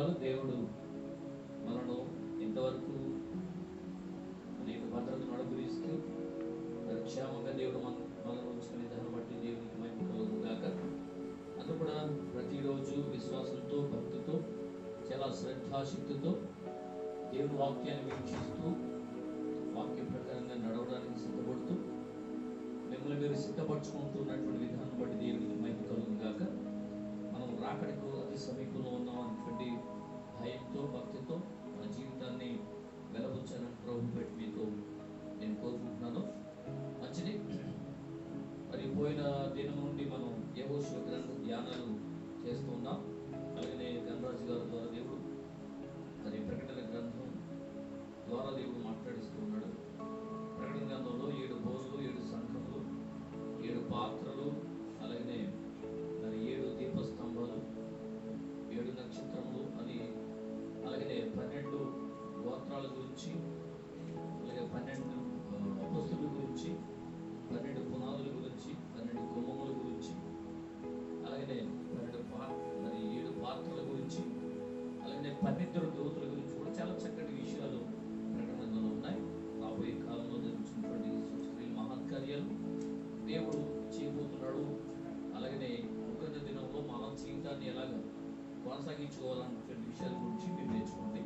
స్తోత్రాలు. దేవుడు మనను ఇంతవరకు అనేక భద్రతను అనుగ్రహిస్తూ క్షేమంగా దేవుడు మనను ఉంచిన విధానం బట్టి దేవునికి మహిమ కలుగును గాక. అందుకు కూడా ప్రతిరోజు విశ్వాసంతో, భక్తితో, చాలా శ్రద్ధాశక్తితో దేవుని వాక్యాన్ని వీక్షిస్తూ వాక్య ప్రకారంగా నడవడానికి సిద్ధపడుతూ మిమ్మల్ని మీరు సిద్ధపరచుకుంటున్నటువంటి విధానం బట్టి దేవునికి మహిమ కలుగును గాక. మనం రాకడకు అతి సమీపంలో ఉన్నామన్నటువంటి భయంతో, భక్తితో మన జీవితాన్ని వెలబుచ్చాలని ప్రభు పెట్టి మీతో నేను కోరుకుంటున్నాను. మంచిది. మరి పోయిన దినం నుండి మనం యెహోషువ గ్రంథ ధ్యానాలు చేస్తూ ఉన్నాం. అలాగే గణరాజు గారి ద్వారా దేవుడు మరి ప్రకటన గ్రంథం ద్వారా దేవుడు మాట్లాడిస్తూ ఉన్నాడు. ప్రకటన గ్రంథంలో 7 బోర్లు, 7 సంఘములు, 7 పాత్రలు, అలాగే మరి 7 దీపస్తంభాలు, 7 నక్షత్రములు అని, అలాగే 12 గోత్రాల గురించి, అలాగే 12 అపోస్తుల గురించి, 12 పునాదుల గురించి, 12 గుమ్మముల గురించి, అలాగే 7 పాత్రల గురించి, అలాగే 12 దూతల గురించి కూడా చాలా చక్కటి విషయాలు ప్రకటనలో ఉన్నాయి. రాబోయే కాలంలో జరుగుతున్నటువంటి సూచనలు, మహత్కార్యాలు దేవుడు చేయబోతున్నాడు. అలాగే ఉగ్రత దినంలో మన జీవితాన్ని ఎలాగ కొనసాగించుకోవాలన్నటువంటి విషయాల గురించి మీరు నేర్చుకోండి.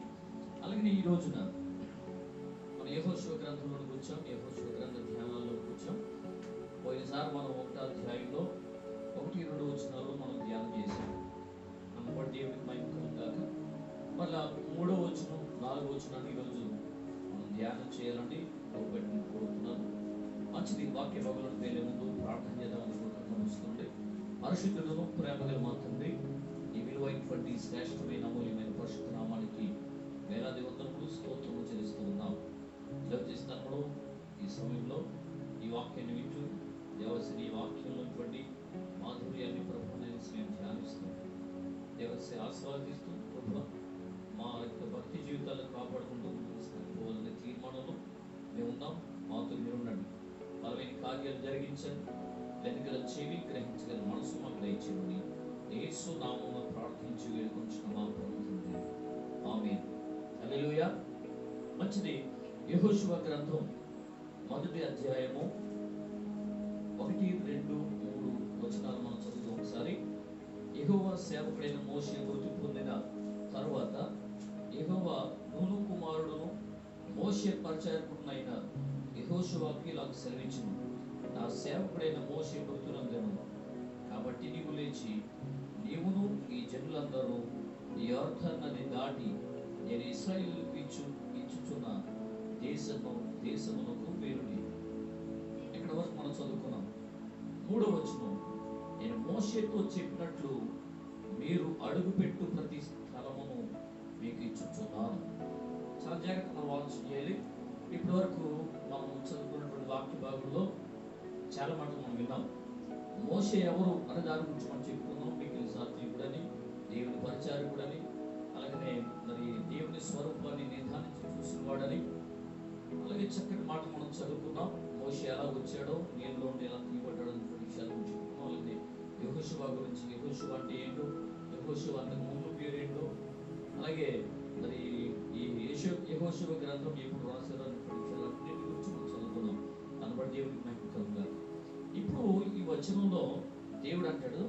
అలాగే ఈ రోజున మనం యెహోషువ గ్రంథంలోకి వచ్చాం. యెహోషువ గ్రంథ ధ్యానాల్లోకి వచ్చాం. పోయినసారి మనం 1వ అధ్యాయంలో 1-2 వచనాలు మనం ధ్యానం చేసాం. అన్నమాట దేవుడికి మహిమ కలుగును గాక. మళ్ళా 3వ వచనం, 4వ వచనాన్ని ఈరోజు మనం ధ్యానం చేయాలని పెట్టిన కోరుతున్నాను. మంచిది. వాక్య భాగంలోకి వెళ్ళే ముందు ప్రార్థన చేద్దాం అనుకుంటుంది. పరిశుద్ధులను ప్రేమగల మా తండ్రి, ఈ విలువైనటువంటి శ్రేష్టమైన అమూల్యమైన పరిశుద్ధ నామానికి వేలాది వందనములు, స్తోత్రములు చెల్లిస్తూ ఉన్నాం. చేస్తాను ఈ సమయంలో ఈ వాక్యాన్ని వింటూ దేవశ్రీ వాక్యంలోటువంటి మాధుర్యాన్ని ప్రభుత్వాన్ని మేము ధ్యానిస్తాం. దేవశ్రీ ఆస్వాదిస్తూ ప్రభు మా యొక్క భక్తి జీవితాలను కాపాడుకుంటూ పోవాలనే తీర్మానంలో మేము ఉన్నాం. మాతో మీరు ఉండండి. బలమైన కార్యాలు జరిగించండి. వెనుకల చెవి, గ్రహించగల మనసు మాకు దయచేయమని యేసు నామమున ప్రార్థించి వేడుకొంచున్న మా ప్రభుత్వం. ఆమేన్. హల్లెలూయా. మంచిది. యెహోషువ గ్రంథం 1వ అధ్యాయము 1, 2, 3 వచనాలు మనం చదువుతాం ఒకసారి. యెహోవా సేవకుడైన మోషే మృతి పొందిన తరువాత యెహోవా నూను కుమారుడును మోషే పరిచారకుడునైన యెహోషువకు ఇలా సెలవిచ్చును: నా సేవకుడైన మోషే మృతునందెను. కాబట్టి నీవు లేచి నీవును ఈ జనులందరూ ఈ యొర్దాను నది దాటి నేను ఇశ్రాయేలుకు ఇచ్చుచున్న దేశమునకు వేరుని. ఇక్కడ వరకు మనం చదువుకున్నాం. 3వ వచనం, నేను మోషేతో చెప్పినట్లు మీరు అడుగుపెట్టు ప్రతి స్థలమును మీకు ఇచ్చుచున్నాను. చాలా జాగ్రత్త మనం ఆలోచన చేయాలి. ఇప్పటి వరకు మనం చదువుకున్నటువంటి వాక్య భాగంలో చాలా మాటలు మనం విన్నాం. మోషే ఎవరు అనే దాని గురించి మనం చెప్పుకున్నాం. మిగిలిన సాత్వికుడని, దేవుని పరిచారకుడని, అలాగే మరి దేవుని స్వరూపాన్ని నిర్ధారించి చూసినవాడని, అలాగే చక్కటి మాట మనం చదువుకున్నాం. మోషే ఎలా వచ్చాడో, నీళ్ళలో ఉండి ఎలా తీయబడ్డాడో విషయాల గురించి చెప్పుకున్నాం. అలాగే యెహోషువ గురించి, యెహోషువ అంటే ఏంటో, యెహోషువ అంతకు ముందు పేరేంటో, అలాగే మరి ఈ యెహోషువ గ్రంథం ఎప్పుడు రాశారో అన్నటువంటి విషయాలన్నింటి గురించి మనం చదువుకున్నాం. అందుబట్టి దేవుడికి మహిమ కలుగును గాక. ఇప్పుడు ఈ వచనంలో దేవుడు అంటాడు,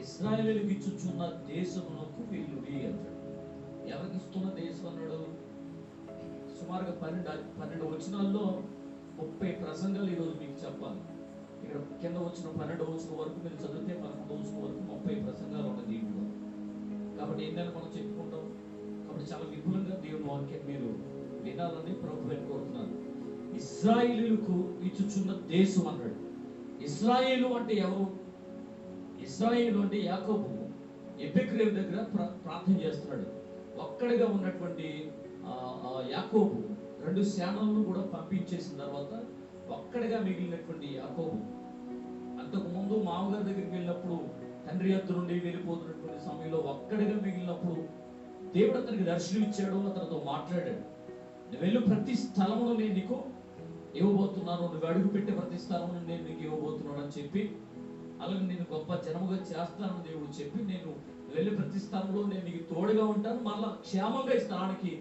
ఇశ్రాయేలుకు ఇచ్చుచున్న దేశమునకు వెళ్ళుడి అంటాడు. ఎవరికి ఇస్తున్న దేశం అన్నాడు? సుమారుగా 12 వచనాల్లో 30 ప్రసంగాలు ఈరోజు మీకు చెప్పాలి. ఇక్కడ కింద వచ్చిన 12వ వచనం వరకు మీరు చదివితే 11వ వచనం వరకు 30 ప్రసంగాలు ఉన్నాయి దీంట్లో. కాబట్టి ఏంటని మనం చెప్పుకుంటాం. కాబట్టి చాలా విపులంగా దేవుని వాక్యం మీరు వినాలని ప్రభువు కోరుతున్నారు. ఇశ్రాయేలుకు ఇచ్చుచున్న దేశం అన్నాడు. ఇశ్రాయేలు అంటే ఎవరు? ఇశ్రాయేలు అంటే యాకోబు ఎబెక్రేలు దగ్గర ప్రార్థన చేస్తున్నాడు. ఒక్కడిగా ఉన్నటువంటి యాకోబు 2 సేనలను కూడా పంపించేసిన తర్వాత ఒక్కడిగా మిగిలినటువంటి యాకోబు, అంతకు ముందు మామగారి దగ్గరికి వెళ్ళినప్పుడు తండ్రి యొద్ద నుండి వెళ్ళిపోతున్నటువంటి సమయంలో ఒక్కడిగా మిగిలినప్పుడు దేవుడు అతనికి దర్శనం ఇచ్చాడు, అతనితో మాట్లాడాడు. నువ్వు వెళ్ళు, ప్రతి స్థలమును నేను నీకు ఇవ్వబోతున్నాను, నువ్వు అడుగు పెట్టే ప్రతి స్థలమును నేను నీకు ఇవ్వబోతున్నాను అని చెప్పి, అలాగే నేను గొప్ప జనముగా చేస్తానని దేవుడు చెప్పి, నేను వెళ్ళి ప్రతి స్థలంలో నేను నీకు తోడుగా ఉంటాను, మళ్ళా క్షేమంగా ఈ స్థలానికి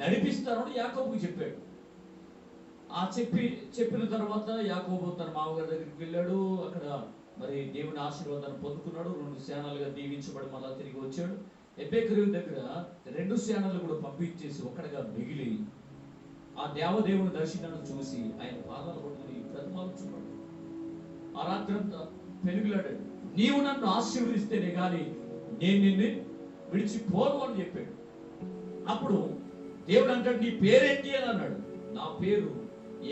నడిపిస్తానని యాకోబుకి చెప్పాడు. ఆ చెప్పిన తర్వాత యాకోబు తన మామగారి దగ్గరికి వెళ్ళాడు. అక్కడ మరి దేవుని ఆశీర్వాదాన్ని పొందుకున్నాడు. 2 సేనలుగా దీవించబడి మళ్ళా తిరిగి వచ్చాడు. ఎబ్బేకరు దగ్గర 2 సేనలు కూడా పంపించేసి ఒక్కడిగా మిగిలి ఆ దేవదేవుని దర్శనాన్ని చూసి ఆయన పాదాలు పట్టుకుని బ్రతిమాలుచున్నాడు. ఆ రాత్రంతా పెనుగులాడాడు. నీవు నన్ను ఆశీర్వదిస్తేనే గాని నేను నిన్ను విడిచిపోను అని చెప్పాడు. అప్పుడు దేవుడు అంటాడు, నీ పేరేంటి అని అన్నాడు. నా పేరు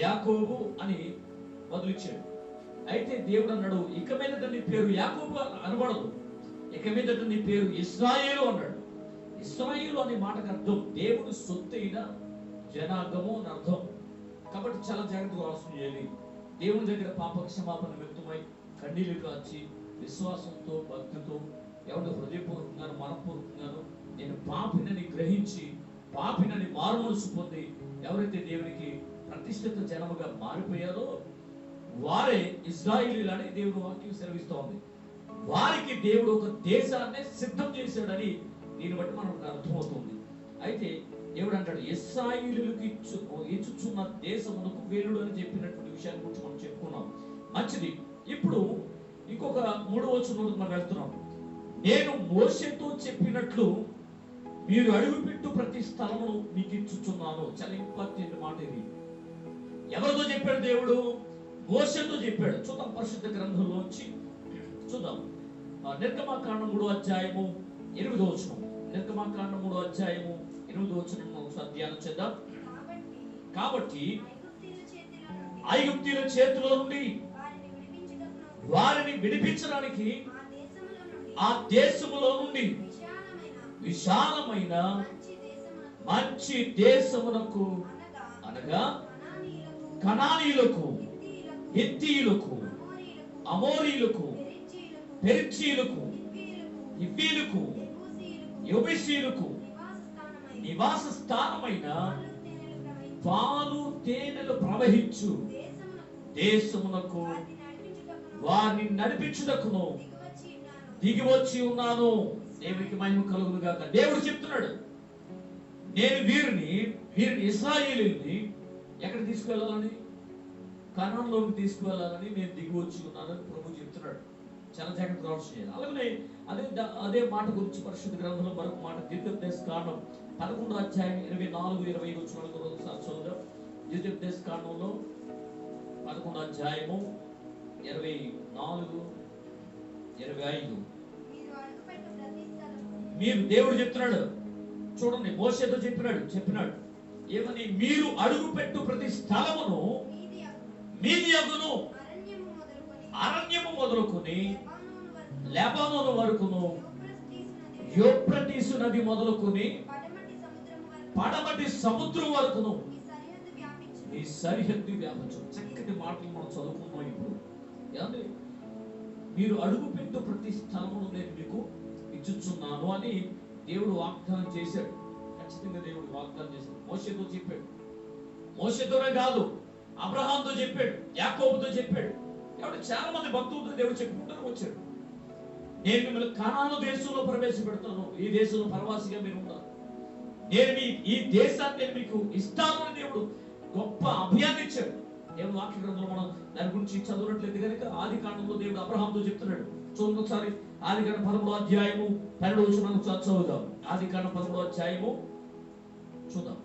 యాకోబు అని బదులిచ్చాడు. అయితే దేవుడు అన్నాడు, ఇక మీదట నీ పేరు యాకోబు అనబడదు, ఇక మీదట నీ పేరు ఇశ్రాయేలు అన్నాడు. ఇశ్రాయేలు అనే మాటకు అర్థం దేవుడు సొత్తైన జనాంగము అని అర్థం. కాబట్టి చాలా జాగ్రత్తగా ఆలోచన చేయాలి. దేవుని దగ్గర పాప క్షమాపణ వ్యక్తమై కన్నీళ్లు కాచి విశ్వాసంతో భక్తితో ఎవరు హృదయపూర్వకంగాను మనపూర్వకంగాను నేను పాపినని గ్రహించి పాపినని మారుమనసు పొంది ఎవరైతే దేవునికి ప్రతిష్ఠిత జనముగా మారిపోయారో వారే ఇశ్రాయేలీయులని దేవుడు వాక్యం సెలవిస్తోంది. వారికి దేవుడు ఒక దేశాన్ని సిద్ధం చేశాడని దీన్ని బట్టి మనకు అర్థమవుతుంది. అయితే దేవుడు అంటాడు, ఇశ్రాయేలీయులకు ఇచ్చుచున్న దేశమునకు వేలుడు అని చెప్పినటువంటి విషయాన్ని గురించి మనం చెప్పుకున్నాం. మంచిది. ఇప్పుడు ఇంకొక 3వ వచనంలోకి మనం వెళ్తున్నాం. నేను మోషేతో చెప్పినట్లు మీరు అడుగుపెట్టు ప్రతి స్థలమును మీకు ఇచ్చుచున్నాను. చాలా ఇంపార్టెంట్ మాట ఇది. ఎవరితో చెప్పాడు దేవుడు? మోషేతో చెప్పాడు. చూద్దాం పరిశుద్ధ గ్రంథంలోంచి చూద్దాం. నిర్గమకాండం 3వ అధ్యాయము 8వ వచనం. నిర్గమకాండం 3వ అధ్యాయము 8వ వచనం ఒకసారి ధ్యానం చేద్దాం. కాబట్టి ఐగుప్తీయుల చేతిలో నుండి వారిని విడిపించడానికి ఆ దేశములో నుండి విశాలమైన మంచి దేశమునకు అనగా కనానీయులకు, హిత్తీయులకు, అమోరీయులకు, పెరిజ్జీయులకు, హివ్వీయులకు, యెబూసీయులకు నివాస స్థానమైన పాలు తేనెలు ప్రవహించు దేశమునకు వారిని నడిపించుటకును దిగి వచ్చి ఉన్నాను. దేవునికి మహిమ కలుగును గాక. దేవుడు చెప్తున్నాడు, నేను వీరిని ఇశ్రాయేలీయుల్ని ఎక్కడ తీసుకువెళ్ళాలని? కనానులోకి తీసుకువెళ్ళాలని నేను దిగి వచ్చి ఉన్నానని ప్రభు చెప్తున్నాడు. చాలా జాగ్రత్తగా ఆలోచన చేయాలి. అలాగే అదే మాట గురించి పరిశుద్ధ గ్రంథంలో మరొక మాట ద్వితీయోపదేశకాండం 11వ అధ్యాయం 24-25 వచనాలు ఒకసారి చదువుదాం. ద్వితీయోపదేశకాండంలో 11వ అధ్యాయము 24-25 మీరు దేవుడు చెప్తున్నాడు. చూడండి, మోషేతో చెప్పినాడు ఏమని? మీరు అడుగు పెట్టు ప్రతి స్థలమును మీది అగును, అరణ్యము మొదలుకొని లెబానోను వరకును, యూఫ్రటీసు నది మొదలుకొని పడమటి సముద్రం వరకును ఈ సరిహద్దు వ్యాపించు. చక్కటి మాటలు మనం చదువుకున్నాం. ఇప్పుడు ఏమండి? మీరు అడుగు పెట్టు ప్రతి స్థలమును నేను మీకు ఇచ్చుచున్నాను అని దేవుడు వాగ్దానం చేశాడు. ఖచ్చితంగా దేవుడు వాగ్దానం చేశాడు. మోషేతో చెప్పాడు. మోషేతోనే కాదు, అబ్రహాంతో చెప్పాడు, యాకోబుతో చెప్పాడు. కాబట్టి చాలా మంది భక్తులతో దేవుడు చెప్పుకుంటూ వచ్చాడు. నేను మిమ్మల్ని కనాను దేశంలో ప్రవేశపెడతాను, ఈ దేశంలో పరవాసిగా మీరు ఉన్నారు, నేను ఈ దేశాన్ని నేను మీకు ఇస్తాను అని దేవుడు గొప్ప అభయాన్ని ఇచ్చాడు. దేవుడు వాక్య గ్రంథంలో మనం దాని గురించి చదవట్లేదు కనుక ఆది కాండంలో దేవుడు అబ్రహాంతో చెప్తున్నాడు. చూడండి ఒకసారి ఆది కాండం 13వ అధ్యాయము 12వ వచనం చదువుదాం. ఆది కాండం 13వ అధ్యాయము చూద్దాం.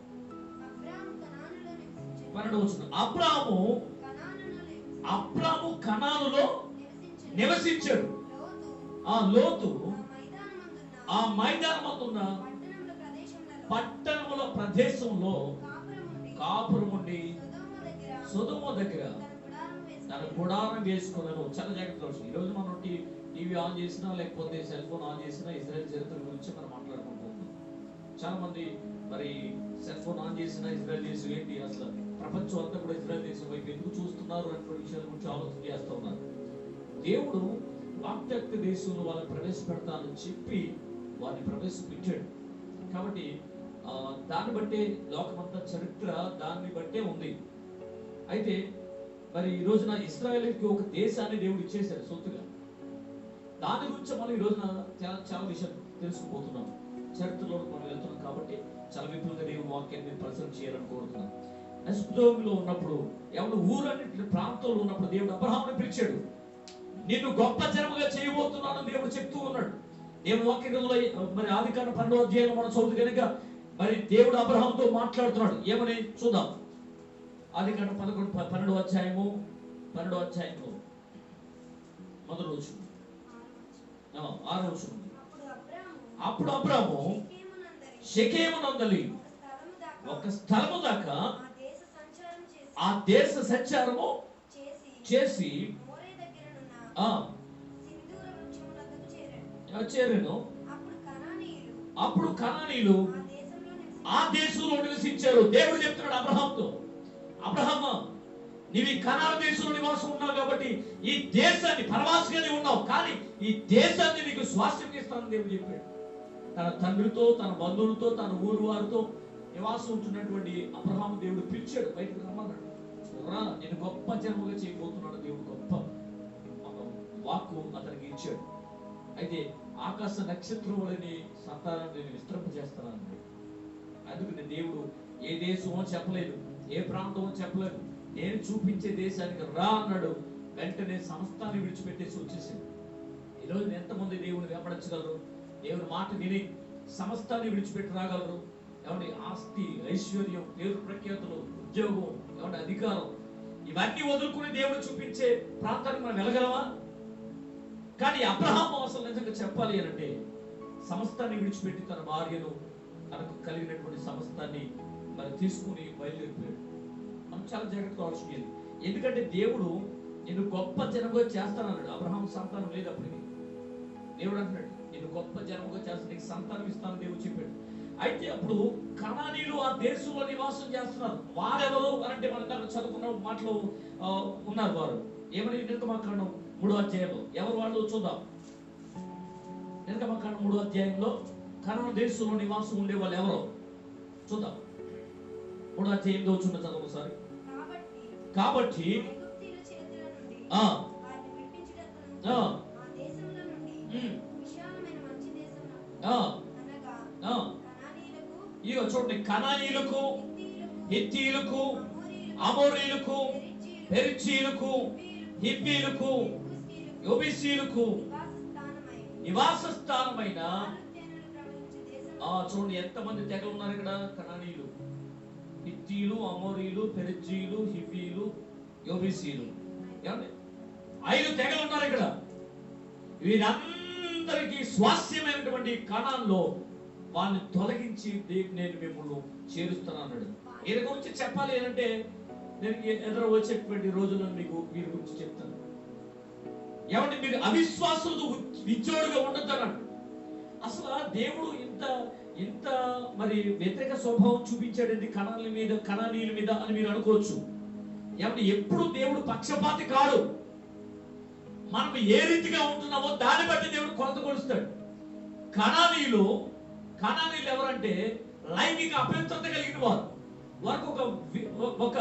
12వ వచనం. అబ్రాము కనానులో నివసించాడు. ఆ లోతు ఆ మైదానమందున్న పట్టణముల ప్రదేశంలో కాపురం ఉండి సొదొమ దగ్గర తన గుడారం వేసుకున్నాను. చాలా జాగ్రత్తగా. ఈ రోజు మనం టీవీ ఆన్ చేసినా లేకపోతే సెల్ ఫోన్ ఆన్ చేసినా ఇజ్రాయెల్ చరిత్ర గురించి మనం మాట్లాడుకుంటున్నాం. చాలా మంది మరి సెల్ ఫోన్ ఆన్ చేసినా ఇజ్రాయెల్ దేశం ఏంటి, అసలు ప్రపంచం అంతా కూడా ఇజ్రాయెల్ దేశం వైపు ఎందుకు చూస్తున్నారు అనే విషయాల గురించి ఆలోచన చేస్తూ ఉన్నారు. దేవుడు వాగ్దత్త దేశంలో వాళ్ళని ప్రవేశపెడతానని చెప్పి వారిని ప్రవేశపెట్టాడు. కాబట్టి దాన్ని బట్టే లోకమంతా చరిత్ర దాన్ని బట్టే ఉంది. అయితే మరి ఈ రోజున ఇశ్రాయేలుకి ఒక దేశాన్ని దేవుడు ఇచ్చేశాడు సొత్తుగా. దాని గురించి మనం ఈ రోజున చాలా విషయం తెలుసుకుపోతున్నాం. చరిత్రలో మనం వెళ్తున్నాం కాబట్టి చాలా విపులంగా దేవుని వాక్యాన్ని ప్రచురణ చేయాలని కోరుతున్నాం. మెసొపొతామియాలో ఉన్నప్పుడు ఎవరు ఊరన్నిటి ప్రాంతంలో ఉన్నప్పుడు దేవుడు అబ్రహాముని పిలిచాడు. నిన్ను గొప్ప జనముగా చేయబోతున్నాను దేవుడు చెప్తూ ఉన్నాడు. దేవుని వాక్యంలో మరి ఆదికాండం 12వ అధ్యాయంలో మనం చదువుతూ కనుక మరి దేవుడు అబ్రహాముతో మాట్లాడుతున్నాడు. ఏమని చూద్దాం. ఆదికాండం 12వ అధ్యాయము 12వ అధ్యాయంలో మొదటి రోజు 6వ రోజు. అప్పుడు అబ్రాము షెకెమునందలి ఒక స్థలము దాకా ఆ దేశ సంచారము చేసి చేరెను. అప్పుడు కనానీయులు ఆ దేశంలో నివసించారు. దేవుడు చెప్తున్నాడు అబ్రహాముతో, అబ్రహామా నీవు ఈ కనాను దేశంలో నివాసం ఉన్నావు కాబట్టి ఈ దేశాన్ని పరవాసిగానే ఉన్నావు, కానీ ఈ దేశాన్ని నీకు స్వాస్థ్యం ఇస్తానని దేవుడు చెప్పాడు. తన తండ్రితో, తన బంధువులతో, తన ఊరు వారితో నివాసం ఉంటున్నటువంటి అబ్రహాము దేవుడు పిలిచాడు, బయటకు రమ్మన్నాడు. రా, నేను గొప్ప జన్మగా చేయబోతున్నాడు. దేవుడు గొప్ప వాక్కు అతనికి ఇచ్చాడు. అయితే ఆకాశ నక్షత్రం వలని సంతానాన్ని నేను విస్తరింపజేస్తానన్నాడు. అందుకని దేవుడు ఏ దేశమో చెప్పలేదు, ఏ ప్రాంతమో చెప్పలేదు. నేను చూపించే దేశానికి రా అన్నాడు. వెంటనే సమస్తాన్ని విడిచిపెట్టేసి వచ్చేసాడు. ఈరోజు ఎంతమంది దేవుని వెంబడించగలరు? దేవుని మాట విని సమస్తాన్ని విడిచిపెట్టి రాగలరు? ఏమంటే ఆస్తి, ఐశ్వర్యం, పేరు ప్రఖ్యాతులు, ఉద్యోగం, ఏమంటే అధికారం, ఇవన్నీ వదులుకుని దేవుడు చూపించే ప్రాంతానికి మనం వెళ్ళగలమా? కానీ అబ్రహాము అసలు నిజంగా చెప్పాలి అంటే సమస్తాన్ని విడిచిపెట్టి తన భార్యను, తనకు కలిగినటువంటి సమస్తాన్ని మరి తీసుకుని బయలుదేరిపోయాడు. మనం చాలా జాగ్రత్తగా ఆలోచించాలి. ఎందుకంటే దేవుడు నేను గొప్ప జనముగా చేస్తానన్నాడు. అబ్రహాము సంతానం లేదు అప్పటికి. దేవుడు అంటున్నాడు నేను గొప్ప జనముగా చేస్తాను, నీకు సంతానం ఇస్తాను దేవుడు చెప్పాడు. అయితే అప్పుడు కనానీయులు ఆ దేశంలో నివాసం చేస్తున్నారు. వారెవరు అంటే మనం దాన్ని చదువుకున్న మాటలు ఉన్నారు. వారు ఏమని నిర్గమాకాండం 3వ అధ్యాయంలో ఎవరు వాళ్ళు చూద్దాం. నిర్గమాకాండం 3వ అధ్యాయంలో కనాను దేశంలో నివాసం ఉండే వాళ్ళు ఎవరో చూద్దాం. 3వ అధ్యాయం 8వ వచనం చదవండి ఒకసారి. కాబట్టి ఇగో చూడండి, కనానీయులకు, హిత్తీయులకు, అమోరీయులకు, పెరిజ్జీయులకు, హివ్వీయులకు, యెబూసీయులకు నివాస స్థానమైన చూడండి ఎంతమంది తెగలు ఉన్నారు ఇక్కడ. కనానీయులు, హిత్తీయులు, అమోరీయులు, పెరిజ్జీయులు, హివ్వీయులు, యెబూసీయులు, 5 తెగలు ఉన్నారు ఇక్కడ. వీరందరికీ స్వాస్థ్యమైనటువంటి కనాన్లో వాళ్ళని తొలగించి నేను మిమ్మల్ని చేరుస్తాను అన్నాడు. ఈయన గురించి చెప్పాలి అంటే నేను ఎదురు వచ్చేటువంటి రోజులను మీకు వీరి గురించి చెప్తాను. ఏమంటే మీరు అవిశ్వాసులతో విచ్చోడుగా ఉండొద్దు అన్నాడు. అసలు దేవుడు ఇంత మరి వ్యతిరేక స్వభావం చూపించాడండి కనానీయుల మీద అని మీరు అనుకోవచ్చు. ఏమంటే ఎప్పుడు దేవుడు పక్షపాతి కాడు. మనం ఏ రీతిగా ఉంటున్నామో దాన్ని బట్టి దేవుడు కొలత కొలుస్తాడు. కనానీయులు ఎవరంటే లైంగిక అపవిత్రత కలిగిన వారు. వారికి ఒక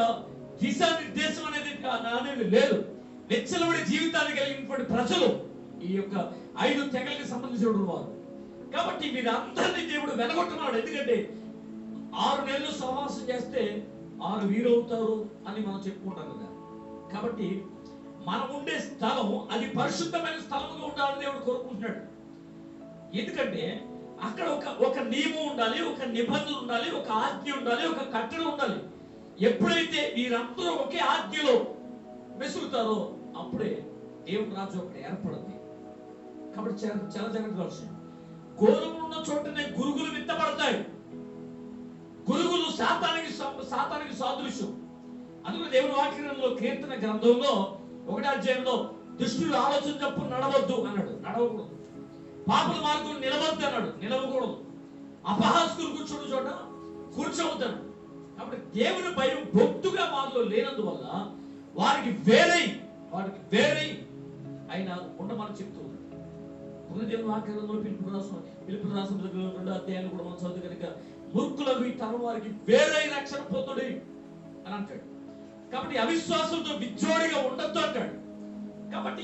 దిశానిర్దేశం అనేది లేదు. వెచ్చలబడి జీవితాన్ని కలిగినటువంటి ప్రజలు ఈ యొక్క 5 తెగలకి సంబంధించిన వారు. కాబట్టి వీరందరినీ దేవుడు వెనగొట్టున్నాడు. ఎందుకంటే 6 నెలలు సహవాసం చేస్తే 6 వీరవుతారు అని మనం చెప్పుకుంటాం కదా. కాబట్టి మనం ఉండే స్థలం అది పరిశుద్ధమైన స్థలంగా ఉండాలని దేవుడు కోరుకుంటున్నాడు. ఎందుకంటే అక్కడ ఒక నియమం ఉండాలి, ఒక నిబంధన ఉండాలి, ఒక ఆజ్ఞ ఉండాలి, ఒక కట్టడం ఉండాలి. ఎప్పుడైతే వీరందరూ ఒకే ఆజ్ఞలో మెసులుతారో అప్పుడే దేవుని రాజ్యం ఒకటి ఏర్పడుతుంది. కాబట్టి చాలా జాగ్రత్తగా అవసరం. గోధుమలు ఉన్న చోటనే గురుగులు విత్తబడతాయి. గురుగులు సాతానికి సాదృశ్యం. అందుకని దేవుని వాక్యంలో కీర్తన గ్రంథంలో 1వ అధ్యాయంలో దుష్టుల ఆలోచన చొప్పున నడవద్దు అన్నాడు, నడవకూడదు. పాపుల మార్గం నిలవద్దు అన్నాడు, నిలవకూడదు. అపహాస్కులు కూర్చోడు చోట కూర్చోవద్దు. కాబట్టి దేవుని భయం బొత్తుగా వారిలో లేనందువల్ల వారికి వేరై ఆయన ఉండమని చెప్తూ ఉన్నాడు. దేవుని వాక్యంలో పిలుపు రాసిన 2వ అధ్యాయాన్ని కూడా మనం చదువు కనుక మూర్ఖులకు ఈ తరం వారికి వేరై రక్షణ పొందుడి అని అంటాడు. కాబట్టి అవిశ్వాసంతో విచ్చోడిగా ఉండొద్దు అంటాడు. కాబట్టి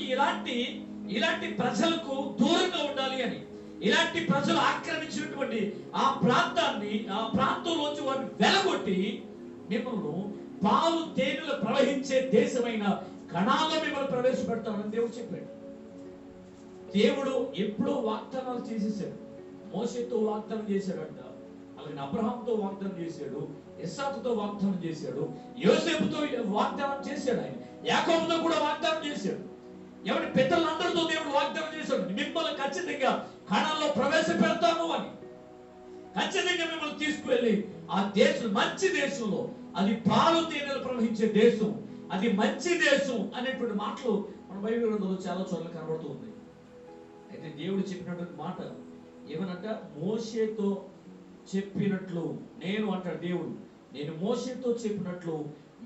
ఇలాంటి ప్రజలకు దూరంగా ఉండాలి అని, ఇలాంటి ప్రజలు ఆక్రమించినటువంటి ఆ ప్రాంతాన్ని, ఆ ప్రాంతంలోంచి వారిని వెలగొట్టి మిమ్మల్ని పాలు తేనెలు ప్రవహించే దేశమైన కణాల్లో మిమ్మల్ని ప్రవేశపెడతామని దేవుడు చెప్పాడు. దేవుడు ఎప్పుడో వాగ్దానాలు చేసేసాడు. మోషేతో వాగ్దానం చేశాడంట, అలాగే అబ్రహాంతో వాగ్దానం చేశాడు, ఇస్సాకుతో వాగ్దానం చేశాడు, యోసేపుతో వాగ్దానం చేశాడు, ఆయన యాకోబుతో కూడా వాగ్దానం చేశాడు. ఎవరి పితరులందరితో దేవుడు వాగ్దానం చేశాడు, మిమ్మల్ని ఖచ్చితంగా కణాల్లో ప్రవేశపెడతాము అని. ఖచ్చితంగా మిమ్మల్ని తీసుకువెళ్ళి ఆ దేశం, మంచి దేశంలో, అది పాలు తేనెలు ప్రవహించే దేశం, అది మంచి దేశం అనేటువంటి మాటలు మన బైబిల్ గ్రంథంలో చాలా చోట్ల కనబడుతుంది. అయితే దేవుడు చెప్పినటువంటి మాట ఏమనంట, మోషేతో చెప్పినట్లు నేను అంటాడు దేవుడు, నేను మోషేతో చెప్పినట్లు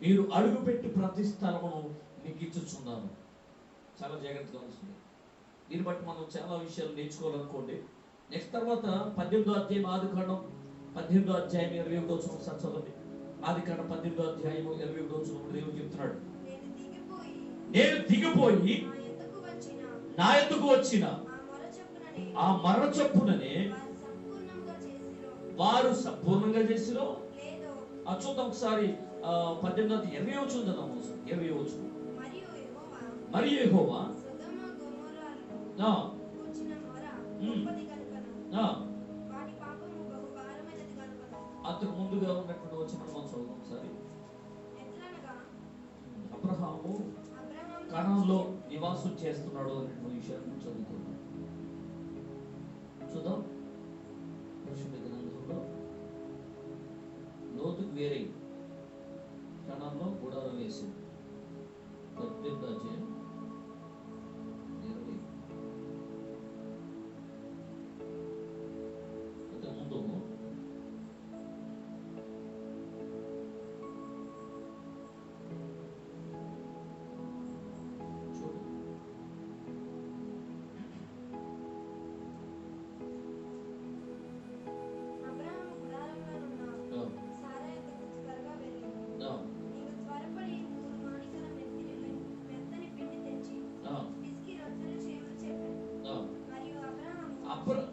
మీరు అడుగుపెట్టి ప్రతి స్థలమును మీకు ఇచ్చుచున్నాను. చాలా జాగ్రత్తగా ఉంటుంది. దీన్ని బట్టి మనం చాలా విషయాలు నేర్చుకోవాలనుకోండి. నెక్స్ట్ తర్వాత 18వ అధ్యాయం ఆదికాండం 18వ అధ్యాయం 21వ వచనం చదవండి. ఆదికాండం 18వ అధ్యాయం 21వ వచనం దేవుడు చెప్తున్నాడు, నేను దిగిపోయి నా ఎద్దుకు వచ్చిన ఆ మరణ చొప్పుననే వారు సంపూర్ణంగా చేసిరో. చూద్దాం ఒకసారి 18వ 20వ వచనం చదువుదాం. 20వ వచనం, మరియు యెహోవా అంతకు ముందుగా ఉన్నటువంటి వచనం మనం చదువుదాం ఒకసారి. అబ్రహాము కనానులో నివాసం చేస్తున్నాడు అనే విషయాన్ని చదువుతున్నాం. చూద్దాం. పరిశుద్ధ గ్రంథంలో లోతుకు వేరే కనానులో గుడారం వేసి 18వ అధ్యాయం 20 అంతకు ముందు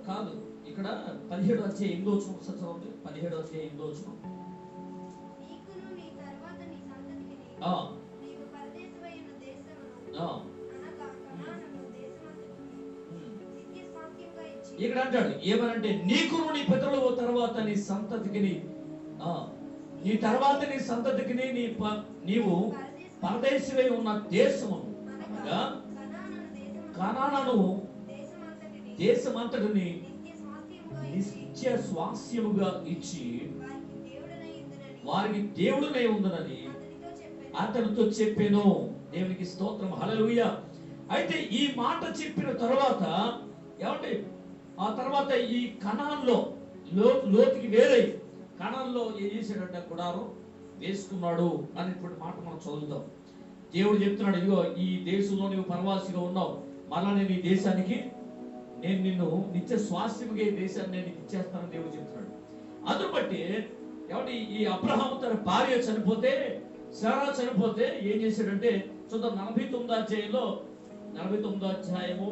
కాదు, ఇక్కడ 17వ అధ్యాయం 8వ వచనం చదవండి. 17వ అధ్యాయం 8వ వచనం, ఇక్కడ అంటాడు ఏమనంటే, నీకు నీ పితరుల తర్వాత నీ సంతతికి, నీ తర్వాత నీ సంతతికి నీవు పరదేశివై ఉన్న దేశమును అనగా కనానును దేశమంతటిని నిత్య స్వాస్యముగా ఇచ్చి వారికి దేవుడునై ఉందనని అతనితో చెప్పాను. దేవునికి స్తోత్రం, హల్లెలూయా. అయితే ఈ మాట చెప్పిన తర్వాత ఏమంటే, ఆ తర్వాత ఈ కనాన్లో లోతుకి వేరే కనాన్లో ఏం చేశాడంటే గుడారం వేసుకున్నాడు అనేటువంటి మాట మనం చదువుతాం. దేవుడు చెప్తున్నాడు, ఇదిగో ఈ దేశంలో నువ్వు పరవాసిగా ఉన్నావు, మళ్ళా నేను ఈ దేశానికి నేను నిన్ను నిత్య స్వాస్థ్యముగా ఈ దేశాన్ని నేను ఇచ్చేస్తానని దేవుడు చెప్తున్నాడు. అందును బట్టి ఏమంటే ఈ అబ్రహాము తన భార్య చనిపోతే, శారా చనిపోతే ఏం చేశాడంటే చూద్దాం. 49వ అధ్యాయంలో 49వ అధ్యాయము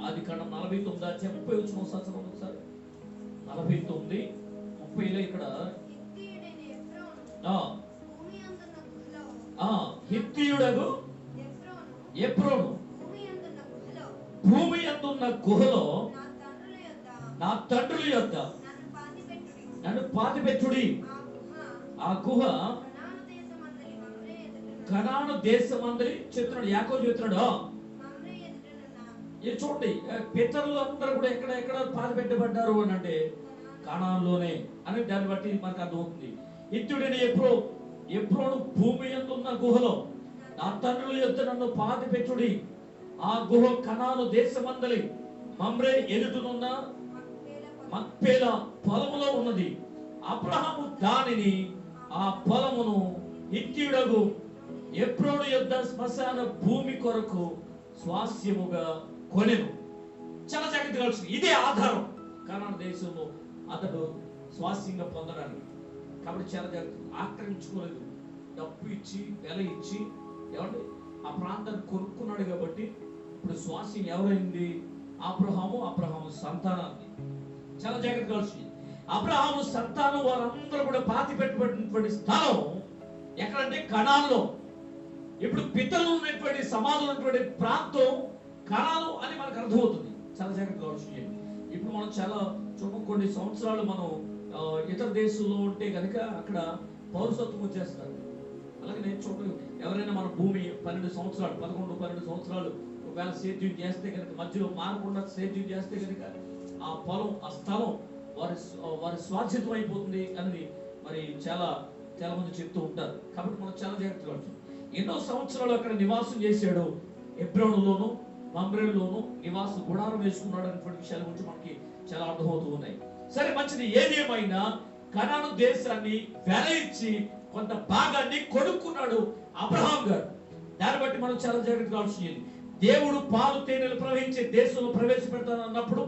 ఆదికాండం 49వ అధ్యాయం 30వ వచనం సంవత్సరం ఒకసారి 49:30లో ఇక్కడ హిత్తీయుడగు ఎఫ్రోను భూమి అందున్న గుహలో నా తండ్రుల యొద్ద నన్ను పాతిపెట్టుడి. ఆ గుహ కనాను దేశమందరి చెప్తున్నాడు, యాకోబు చెప్తున్నాడు. ఇది చూడండి, పితరులు అందరూ కూడా ఎక్కడ పాతి పెట్టబడ్డారు అని అంటే కనానులోనే అని దాన్ని బట్టి మనకు అర్థమవుతుంది. హిత్తీయుడైన ఎఫ్రోను భూమి అందున్న గుహలో నా తండ్రుల యొద్ద నన్ను పాతిపెట్టుడి. ఆ గుహ కనాను దేశమందలి మమ్రే ఎదుటనున్న మక్పేల పొలములో ఉన్నది. అబ్రహాము దానిని, ఆ పొలమును హిత్తీయుడగు ఎఫ్రోను యొద్ద శ్మశాన భూమి కొరకు స్వాస్యముగా కొనెను. చాలా జాగ్రత్తగా వచ్చింది. ఇదే ఆధారం కనాను దేశంలో అతడు స్వాస్యంగా పొందడానికి. కాబట్టి చాలా జాగ్రత్త, ఆక్రమించుకోలేదు, డబ్బు ఇచ్చి వెల ఇచ్చి ఏమంటే ఆ ప్రాంతాన్ని కొనుక్కున్నాడు. కాబట్టి ఇప్పుడు స్వాస్యం ఎవరైంది? అబ్రహాము సంతానాన్ని చాలా జాగ్రత్తగా ఆలోచించండి. అబ్రహాము సంతానం వారందరూ కూడా పాతి పెట్టబడినటువంటి స్థలం ఎక్కడంటే కనాన్లో. ఇప్పుడు పితరులు ఉన్నటువంటి సమాధులు ఉన్నటువంటి ప్రాంతం కనాను అని మనకు అర్థమవుతుంది. చాలా జాగ్రత్తగా ఆలోచించండి. ఇప్పుడు మనం చాలా కొన్ని సంవత్సరాలు మనం ఇతర దేశంలో ఉంటే కనుక అక్కడ పౌరసత్వం వచ్చేస్తారు. అలాగే నేను ఎవరైనా మన భూమి 12 సంవత్సరాలు 11-12 సంవత్సరాలు ఒకవేళ సేద్యం చేస్తే కనుక మధ్యలో మారకుండా సేద్యం చేస్తే కనుక ఆ పొలం ఆ స్థలం వారి స్వాధ్యతం అయిపోతుంది అని మరి చాలా మంది చెప్తూ ఉంటారు. కాబట్టి మనం చాలా జాగ్రత్తగా ఎన్నో సంవత్సరాలు అక్కడ నివాసం చేశాడు. హెబ్రోనులోను మమ్రేలోను నివాస గుడారం వేసుకున్నాడు అనేటువంటి విషయాల గురించి మనకి చాలా అర్థమవుతూ ఉన్నాయి. సరే మంచిది. ఏదేమైనా కనాను దేశాన్ని వెల ఇచ్చి కొంత భాగాన్ని కొనుక్కున్నాడు అబ్రహాం గారు. దాన్ని బట్టి మనం చాలా జాగ్రత్తగా ఆలోచించాలి. దేవుడు పాలు తేనెలు ప్రవహించే దేశంలో ప్రవేశపెడతాను అన్నప్పుడు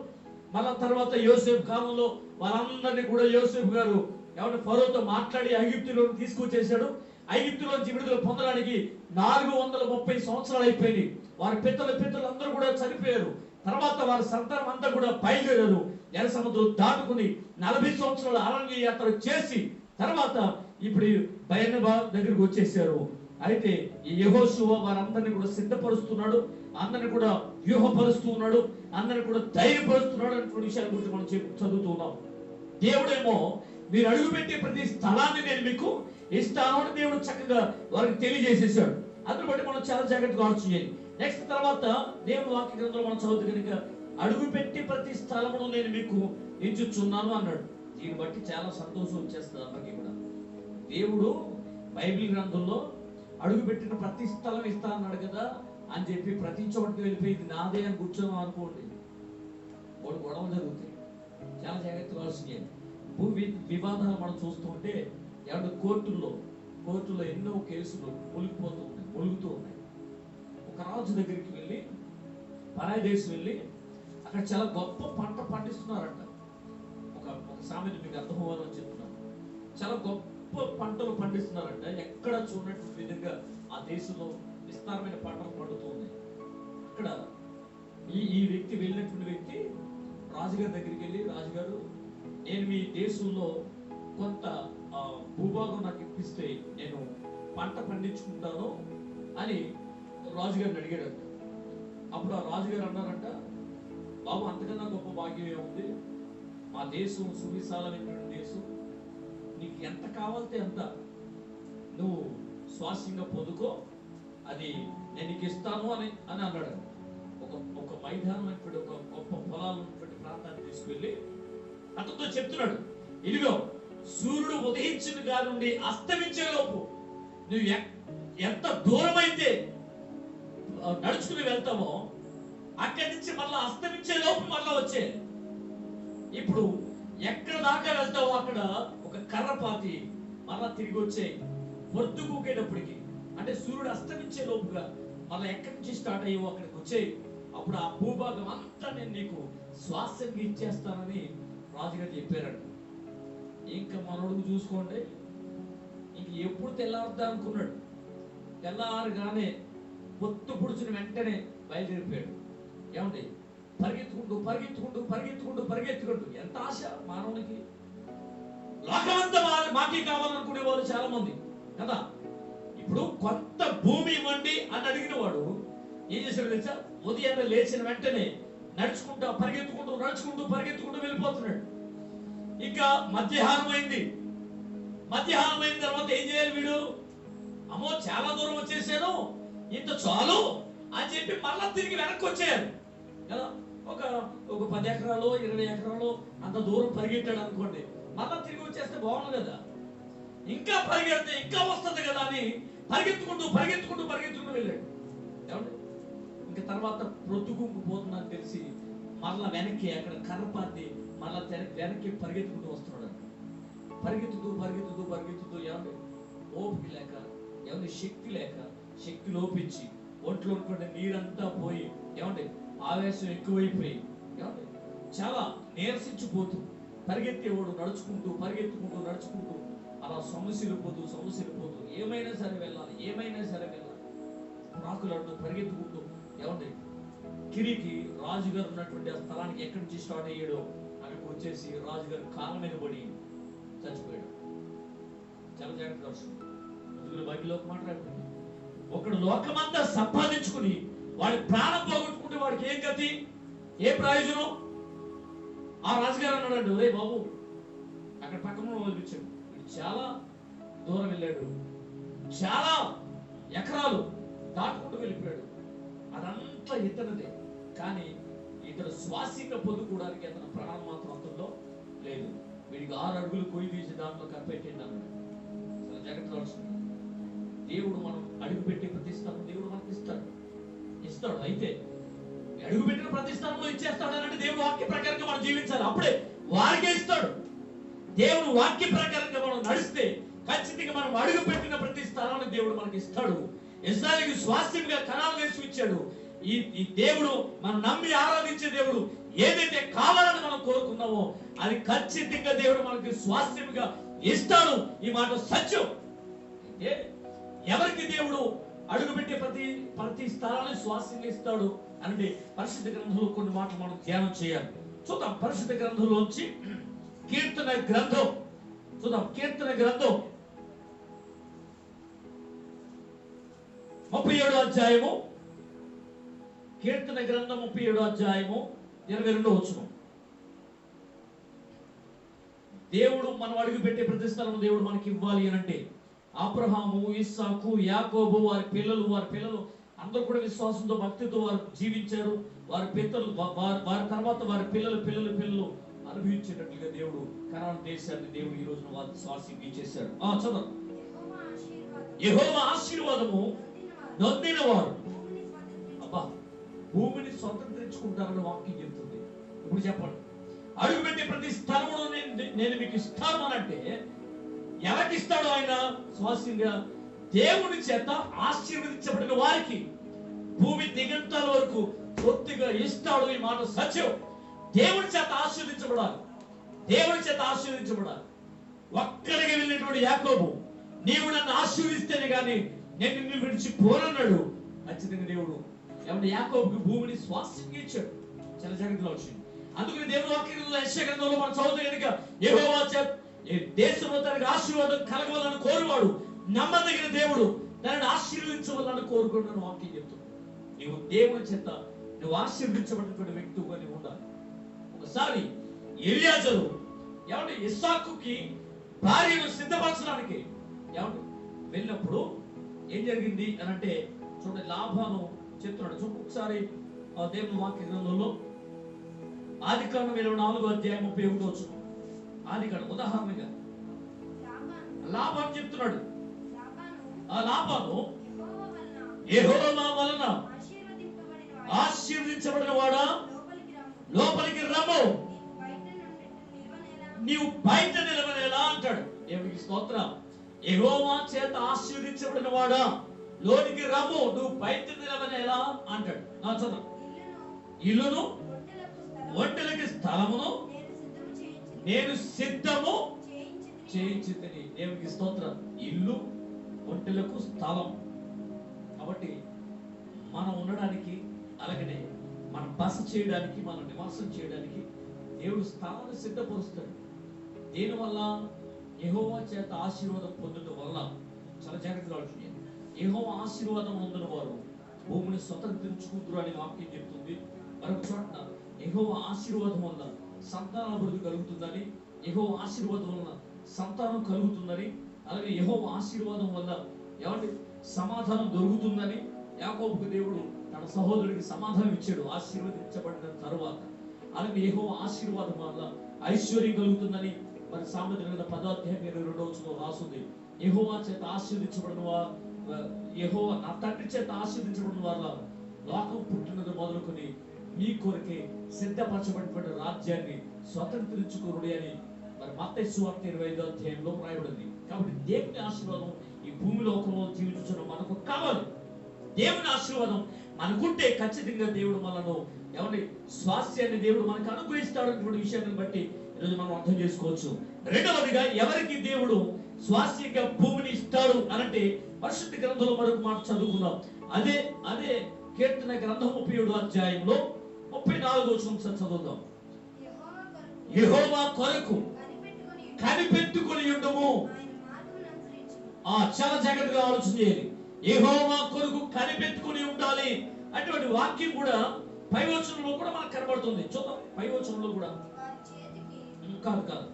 మళ్ళా తర్వాత యోసేపు కాలంలో వాళ్ళందరినీ కూడా యోసేపు గారు ఎవరి ఫరోతో మాట్లాడి ఐగుప్తులో తీసుకొచ్చేసాడు. ఐగుప్తులోంచి విడుదల పొందడానికి 430 సంవత్సరాలు అయిపోయింది. వారి పితరులు అందరూ కూడా చనిపోయారు. తర్వాత వారి సంతానం అంతా కూడా బయలుదేరారు. ఎర్ర సముద్రం దాటుకుని 40 సంవత్సరాల అరణ్య యాత్ర చేసి తర్వాత ఇప్పుడు బయర్నబా దగ్గరికి వచ్చేసారు. అయితే ఈ యెహోషువ వారందరినీ కూడా సిద్ధపరుస్తున్నాడు, అందరిని కూడా వ్యూహపరుస్తూ ఉన్నాడు, అందరిని కూడా ధైర్యపరుస్తున్నాడు అనే విషయాల గురించి మనం చదువుతూ ఉన్నాం. దేవుడేమో మీరు అడుగుపెట్టే ప్రతి స్థలాన్ని నేను మీకు ఇస్తాను అని దేవుడు చక్కగా వారికి తెలియజేసేసాడు. అందుని బట్టి మనం చాలా జాగ్రత్తగా ఆలోచించాలి. నెక్స్ట్ తర్వాత దేవుడు వాక్య గ్రంథంలో మనం చదువుతూ కనుక అడుగుపెట్టి ప్రతి స్థలమును నేను మీకు ఇచ్చుచున్నాను అన్నాడు. దీన్ని బట్టి చాలా సంతోషం వచ్చేస్తుంది అమ్మకి కూడా. దేవుడు బైబిల్ గ్రంథంలో అడుగుపెట్టిన ప్రతి స్థలం ఇస్తా అన్నాడు కదా అని చెప్పి ప్రతి చోటకి వెళ్ళిపోయి ఇది నాదే అని కూర్చోను అనుకోండి, వాడు గొడవ జరుగుతాయి. చాలా జాగ్రత్తగా ఆలోచించాలి. భూ వివాదాలు మనం చూస్తుంటే ఎవరి కోర్టులో ఎన్నో కేసులు ములుగుతూ ఉన్నాయి. ఒక రాజు దగ్గరికి వెళ్ళి పరాయి దేశం వెళ్ళి అక్కడ చాలా గొప్ప పంట పండిస్తున్నారంట. ఒక సామెత మీకు అర్థమవ్వాలని చెప్తున్నాను. చాలా గొప్ప పంటలు పండిస్తున్నారంట. ఎక్కడ చూడనటువంటి విధంగా ఆ దేశంలో విస్తారమైన పంటలు పండుతూ ఉన్నాయి. అక్కడ ఈ వ్యక్తి వెళ్ళినటువంటి వ్యక్తి రాజుగారి దగ్గరికి వెళ్ళి, రాజుగారు నేను మీ దేశంలో కొంత భూభాగం నాకు ఇప్పిస్తే నేను పంట పండించుకుంటాను అని రాజుగారిని అడిగాడంట. అప్పుడు ఆ రాజుగారు అన్నారంట, బాబు అంతకన్నా గొప్ప భాగ్యం ఏముంది, మా దేశం సువిశాలమైనటువంటి దేశం, నీకు ఎంత కావాలితే ఎంత నువ్వు స్వాస్థ్యంగా పొందుకో, అది నేను నీకు ఇస్తాను అని అన్నాడు. ఒక మైదానం అనేటువంటి ఒక గొప్ప పొలాలు ఉన్నటువంటి ప్రాంతాన్ని తీసుకువెళ్ళి అతనితో చెప్తున్నాడు, ఇదిగో సూర్యుడు ఉదయించిన కాడి నుండి అస్తమించే లోపు నువ్వు ఎంత దూరం అయితే నడుచుకుని వెళ్తామో అక్కడి నుంచి మళ్ళా అస్తమించే లోపు మళ్ళా వచ్చే. ఇప్పుడు ఎక్కడ దాకా వెళ్తావో అక్కడ ఒక కర్రపాతి మళ్ళా తిరిగి వచ్చే. పొద్దుకూకేటప్పటికి అంటే సూర్యుడు అస్తమించే లోపుగా మళ్ళీ ఎక్కడి నుంచి స్టార్ట్ అయ్యో అక్కడికి వచ్చేయి. అప్పుడు ఆ భూభాగం అంతా నేను నీకు స్వాస్థ్యంగా ఇచ్చేస్తానని రాజుగారు చెప్పారంట. ఇంకా మనోడుకు చూసుకోండి, ఇంక ఎప్పుడు తెల్లారుద్దా అనుకున్నాడు. తెల్లారుగానే పొత్తు పొడిచిన వెంటనే బయలుదేరిపోయాడు. ఏమండి, పరిగెత్తుకుంటూ ఎంత ఆశ మానవునికి. లోకమంతా మాకే కావాలనుకునే వాళ్ళు చాలా మంది కదా. ఇప్పుడు కొంత భూమి ఇవ్వండి అని అడిగిన వాడు ఏం చేశాడు తెలుసా? ఉదయాన్నే లేచిన వెంటనే పరిగెత్తుకుంటూ వెళ్ళిపోతున్నాడు. ఇంకా మధ్యాహ్నం అయింది. మధ్యాహ్నం అయిన తర్వాత ఏం చేయాలి వీడు? అమ్మో చాలా దూరం వచ్చేసాను, ఇంత చాలు అని చెప్పి మళ్ళా తిరిగి వెనక్కి వచ్చేయాలి కదా. ఒక 10 ఎకరాలు 20 ఎకరాలు అంత దూరం పరిగెట్టాడు అనుకోండి, మళ్ళా తిరిగి వచ్చేస్తే బాగుంది కదా. ఇంకా పరిగెడితే ఇంకా వస్తుంది కదా అని పరిగెత్తుకుంటూ వెళ్ళాడు. ఏమండి, ఇంకా తర్వాత ప్రొద్దుకుంటుపోతుందని తెలిసి మళ్ళా వెనక్కి అక్కడ కర్రపాతి మళ్ళా వెనక్కి పరిగెత్తుకుంటూ వస్తున్నాడు. పరిగెత్తుతూ ఏమండి ఓపిక లేక, ఏమండి శక్తి లోపించి ఒంట్లో ఉంటుండే నీరంతా పోయి, ఏమండి ఆవేశం ఎక్కువైపోయి, ఏమండి చాలా నీరసించిపోతూ పరిగెత్తేవాడు నడుచుకుంటూ అలా సమస్యలు పోతూ ఏమైనా సరే వెళ్ళాలి, ప్రాకులాడుతూ పరిగెత్తుకుంటూ, ఏమండి కిరికి రాజుగారు ఉన్నటువంటి ఆ స్థలానికి ఎక్కడి నుంచి స్టార్ట్ అయ్యాడో అక్కడికి వచ్చేసి రాజుగారు కాళ్ళ మీద పడి చచ్చిపోయాడు. చాలా జాగ్రత్తగా వస్తుంది. బైబిల్లో ఒక మాట రాయబడింది, ఒకడు లోకమంతా సంపాదించుకుని వాడి ప్రాణం పోగొట్టుకుంటే వాడికి ఏం గతి, ఏ ప్రయోజనం? ఆ రాజుగారు అన్నాడు, రే బాబు అక్కడ పక్కన వదిలిపించాడు. చాలా దూరం వెళ్ళాడు, చాలా ఎకరాలు దాటుకుంటూ వెళ్ళిపోయాడు. అదంతా ఇతనిదే, కానీ ఇతను శ్వాసంగా పొందుకోవడానికి అతను ప్రాణం మాత్రం అతనిలో లేదు. వీడికి 6 అడుగులు కొయ్యి తీసి దాంట్లో కప్పెట్టింది అన్నాడు. చాలా జాగ్రత్తగా వస్తుంది. దేవుడు మనం అడుగు పెట్టి ప్రతిస్తాము, దేవుడు మనకి ఇస్తాడు. అయితే అడుగు పెట్టిన ప్రతిష్టానంలో ఇచ్చేస్తాడు అంటే దేవుడు వాక్య ప్రకారంగా మనం జీవించాలి, అప్పుడే వారికే ఇస్తాడు. దేవుడు వాక్య ప్రకారంగా మనం నడిస్తే ఖచ్చితంగా మనం అడుగు పెట్టిన ప్రతి స్థలాన్ని దేవుడు మనకి ఇస్తాడు. ఇశ్రాయేలుకి స్వాస్థ్యంగా కనాను దేశం ఇచ్చాడు. ఈ దేవుడు మనం నమ్మి ఆరాధించే దేవుడు ఏదైతే కావాలని మనం కోరుకున్నామో అది ఖచ్చితంగా దేవుడు మనకి స్వాస్థ్యంగా ఇస్తాడు. ఈ మాట సత్యం. అయితే ఎవరికి దేవుడు అడుగుపెట్టే ప్రతి స్థలాన్ని స్వాస్థ్యంగా ఇస్తాడు అంటే పరిశుద్ధ గ్రంథంలో కొన్ని మాటలు మనం ధ్యానం చేయాలి. చూద్దాం పరిశుద్ధ గ్రంథంలోంచి కీర్తన గ్రంథం చూద్దాం. కీర్తన గ్రంథం 37వ అధ్యాయము, కీర్తన గ్రంథం 37వ అధ్యాయము 22వ వచనం. దేవుడు మనం అడుగు పెట్టే ప్రతి స్థలం దేవుడు మనకి ఇవ్వాలి అని అంటే అబ్రహాము, ఇస్సాకు, యాకోబు వారి పిల్లలు అందరూ కూడా విశ్వాసంతో భక్తితో వారు జీవించారు. వారి వారి తర్వాత వారి పిల్లలు అనుభవించేటట్లుగా దేవుడు కనాను దేశాన్ని దేవుడు ఈ రోజున వారి స్వాస్థ్యంగా ఇచ్చేశాడు. చదవండి. యెహోవా ఆశీర్వాదము నొందిన వారు భూమిని స్వతంత్రించుకుంటారని వాక్యం చెప్తుంది. ఇప్పుడు చెప్పండి, అడుగుపెట్టే ప్రతి స్థలమును నేను మీకు ఇస్తాను అని అంటే ఎవరికి ఇస్తాడు ఆయన? స్వాస్థ్యంగా దేవుని చేత ఆశీర్వదించబడిన వారికి భూమి దిగంతాల వరకు పూర్తిగా ఇస్తాడు. ఈ మాట సత్యం. దేవుని చేత ఆశీర్వదించబడాలి. ఒక్కడికి వెళ్ళినటువంటి యాకోబు, నీవు నన్ను ఆశీర్వదిస్తేనే కానీ నేను నిన్ను విడిచిపోనన్నాడు. ఖచ్చితంగా దేవుడు ఏమంటే యాకోబుకి భూమిని స్వాస్థ్యంగా ఇచ్చాడు. చాలా జాగ్రత్తగా వచ్చింది. అందుకని దేవుడు వాక్యంలో యెషయా గ్రంథంలో మనం చదువుతాం కనుక యెహోవా దేశంలో తనకు ఆశీర్వాదం కలగవాలని కోరువాడు నమ్మదగిన దేవుడు తనని ఆశీర్వదించవాలని కోరుకున్నాను వాక్యం చెప్తున్నాడు. నీవు దేవుని చేత నువ్వు ఆశీర్వదించబడినటువంటి వ్యక్తిగా నీవు ఉండాలి. ఒకసారి ఎలియాజరు ఏమంటే ఇస్సాకుకి భార్యను సిద్ధపరచడానికి ఏమంటే వెళ్ళినప్పుడు ఏం జరిగింది అని అంటే చూడండి, లాభాను చెప్తున్నాడు. చూడండి ఒకసారి దేవుని వాక్య గ్రంథంలో ఆదికాండం 24వ అధ్యాయం 31వ వచనం. ఆదికాండం ఉదాహరణగా లాభాను చెప్తున్నాడు. ఆ లాభాను యెహోవా వలన ఆశీర్వదించబడిన వాడా లోపలికి రమ్ము, నీవు బయట నిలవనేలా అంటాడు. దేవునికి స్తోత్రం. యెహోవా చేత ఆశీర్వదించబడిన వాడా లోనికి రమ్ము, నువ్వు బయట నిలవనేలా అంటాడు. చదువు. ఇల్లును ఒంటెలకి స్థలమును నేను సిద్ధము చేయించింది. దేవునికి స్తోత్రం. ఇల్లు ఒంటెలకు స్థలం. కాబట్టి మనం ఉండడానికి అలాగనే మనం బస చేయడానికి మనం నివాసం చేయడానికి దేవుడు స్థలాన్ని సిద్ధపరుస్తాడు. దీనివల్ల యెహోవా చేత ఆశీర్వాదం పొందడం వల్ల చాలా జాగ్రత్తగా ఉంటుంది. యెహోవా ఆశీర్వాదం పొందిన వారు భూమిని స్వతంత్రించుకుంటారు అని వాక్యం చెప్తుంది. మరొక చోట యెహోవా ఆశీర్వాదం వల్ల సంతానాభివృద్ధి కలుగుతుందని, యెహోవా ఆశీర్వాదం వల్ల సంతానం కలుగుతుందని, అలాగే యెహోవా ఆశీర్వాదం వల్ల ఏమంటే సమాధానం దొరుకుతుందని యాకోబుకు దేవుడు తన సహోదరుడికి సమాధానం ఇచ్చాడు ఆశీర్వదించబడిన తరువాత. అలాగే యెహోవా ఆశీర్వాదం వల్ల ఐశ్వర్యం కలుగుతుందని మరి సామెతల గ్రంథం 10వ అధ్యాయం 22వ వచనంలో రాస్తుంది. యెహోవా చేత ఆశీర్వదించబడిన యెహోవా నా తండ్రి చేత ఆశీర్వదించబడిన వారు లోకం పుట్టినది మొదలుకొని మీ కొరకే సిద్ధపరచబడినటువంటి రాజ్యాన్ని స్వతంత్రించుకోరుడి అని మరి మత్తయి సువార్త 25వ అధ్యాయంలో రాయబడింది. కాబట్టి దేవుని ఆశీర్వాదం ఈ భూమి లోకంలో జీవించడం మనకు కావాలి. దేవుని ఆశీర్వాదం మనకుంటే ఖచ్చితంగా దేవుడు మనను ఎవరి స్వాస్థ్యాన్ని దేవుడు మనకు అనుగ్రహిస్తాడన్నటువంటి విషయాన్ని బట్టి ఈరోజు మనం అర్థం చేసుకోవచ్చు. రెండవదిగా ఎవరికి దేవుడు స్వాస్థ్యంగా భూమిని ఇస్తాడు అనంటే పరిశుద్ధ గ్రంథంలో మరొక మాట చదువుకుందాం. అదే కీర్తన గ్రంథం 37వ అధ్యాయంలో 44వ వచనం చదువుదాం. యెహోవా కొరకు కనిపెట్టుకొని ఉండుము. చాలా జాగ్రత్తగా ఆలోచన చేయాలి. యెహోవా కొరకు కనిపెట్టుకొని ఉండాలి అటువంటి వాక్యం కూడా పై వచనంలో కూడా మనకు కనబడుతుంది. చూద్దాం పై వచనంలో కూడా. కాదు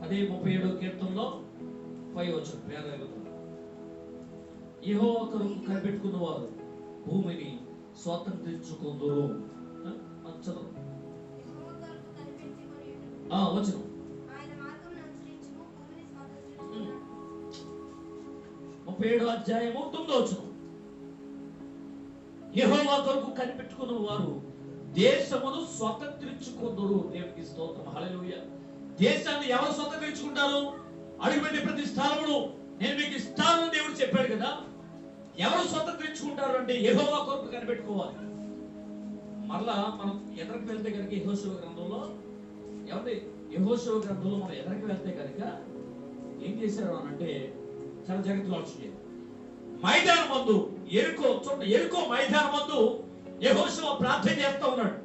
అదే 37వ కీర్తనలో పై వచనం. యెహోవా కొరకు కనిపెట్టుకున్న వారు భూమిని స్వాతంత్రించుకుందురు. చదువు వచనం 37వ అధ్యాయము 9వ వచనం. యెహోవా కొరకు కనిపెట్టుకున్న వారు దేశమును స్వతంత్రించుకుందురు. దేవునికి స్తోత్రం, హల్లెలూయా. దేశాన్ని ఎవరు స్వతంత్రించుకుంటారు? అడుగుపెట్టే ప్రతి స్థలమును నేను మీకు ఇస్తానని దేవుడు చెప్పాడు కదా. ఎవరు స్వతంత్రించుకుంటారు అంటే యెహోవా కొరకు కనిపెట్టుకోవాలి. మరలా మనం ఎదరికి వెళ్తే కనుక యెహోషువ గ్రంథంలో మనం ఎదరికి వెళ్తే కనుక ఏం చేశారు అని అంటే చాలా జాగ్రత్తగా ఆలోచించారు. మైదానం మందు ఎరుకో మైదానం మందు యెహోషువ ప్రార్థన చేస్తా ఉన్నాడు.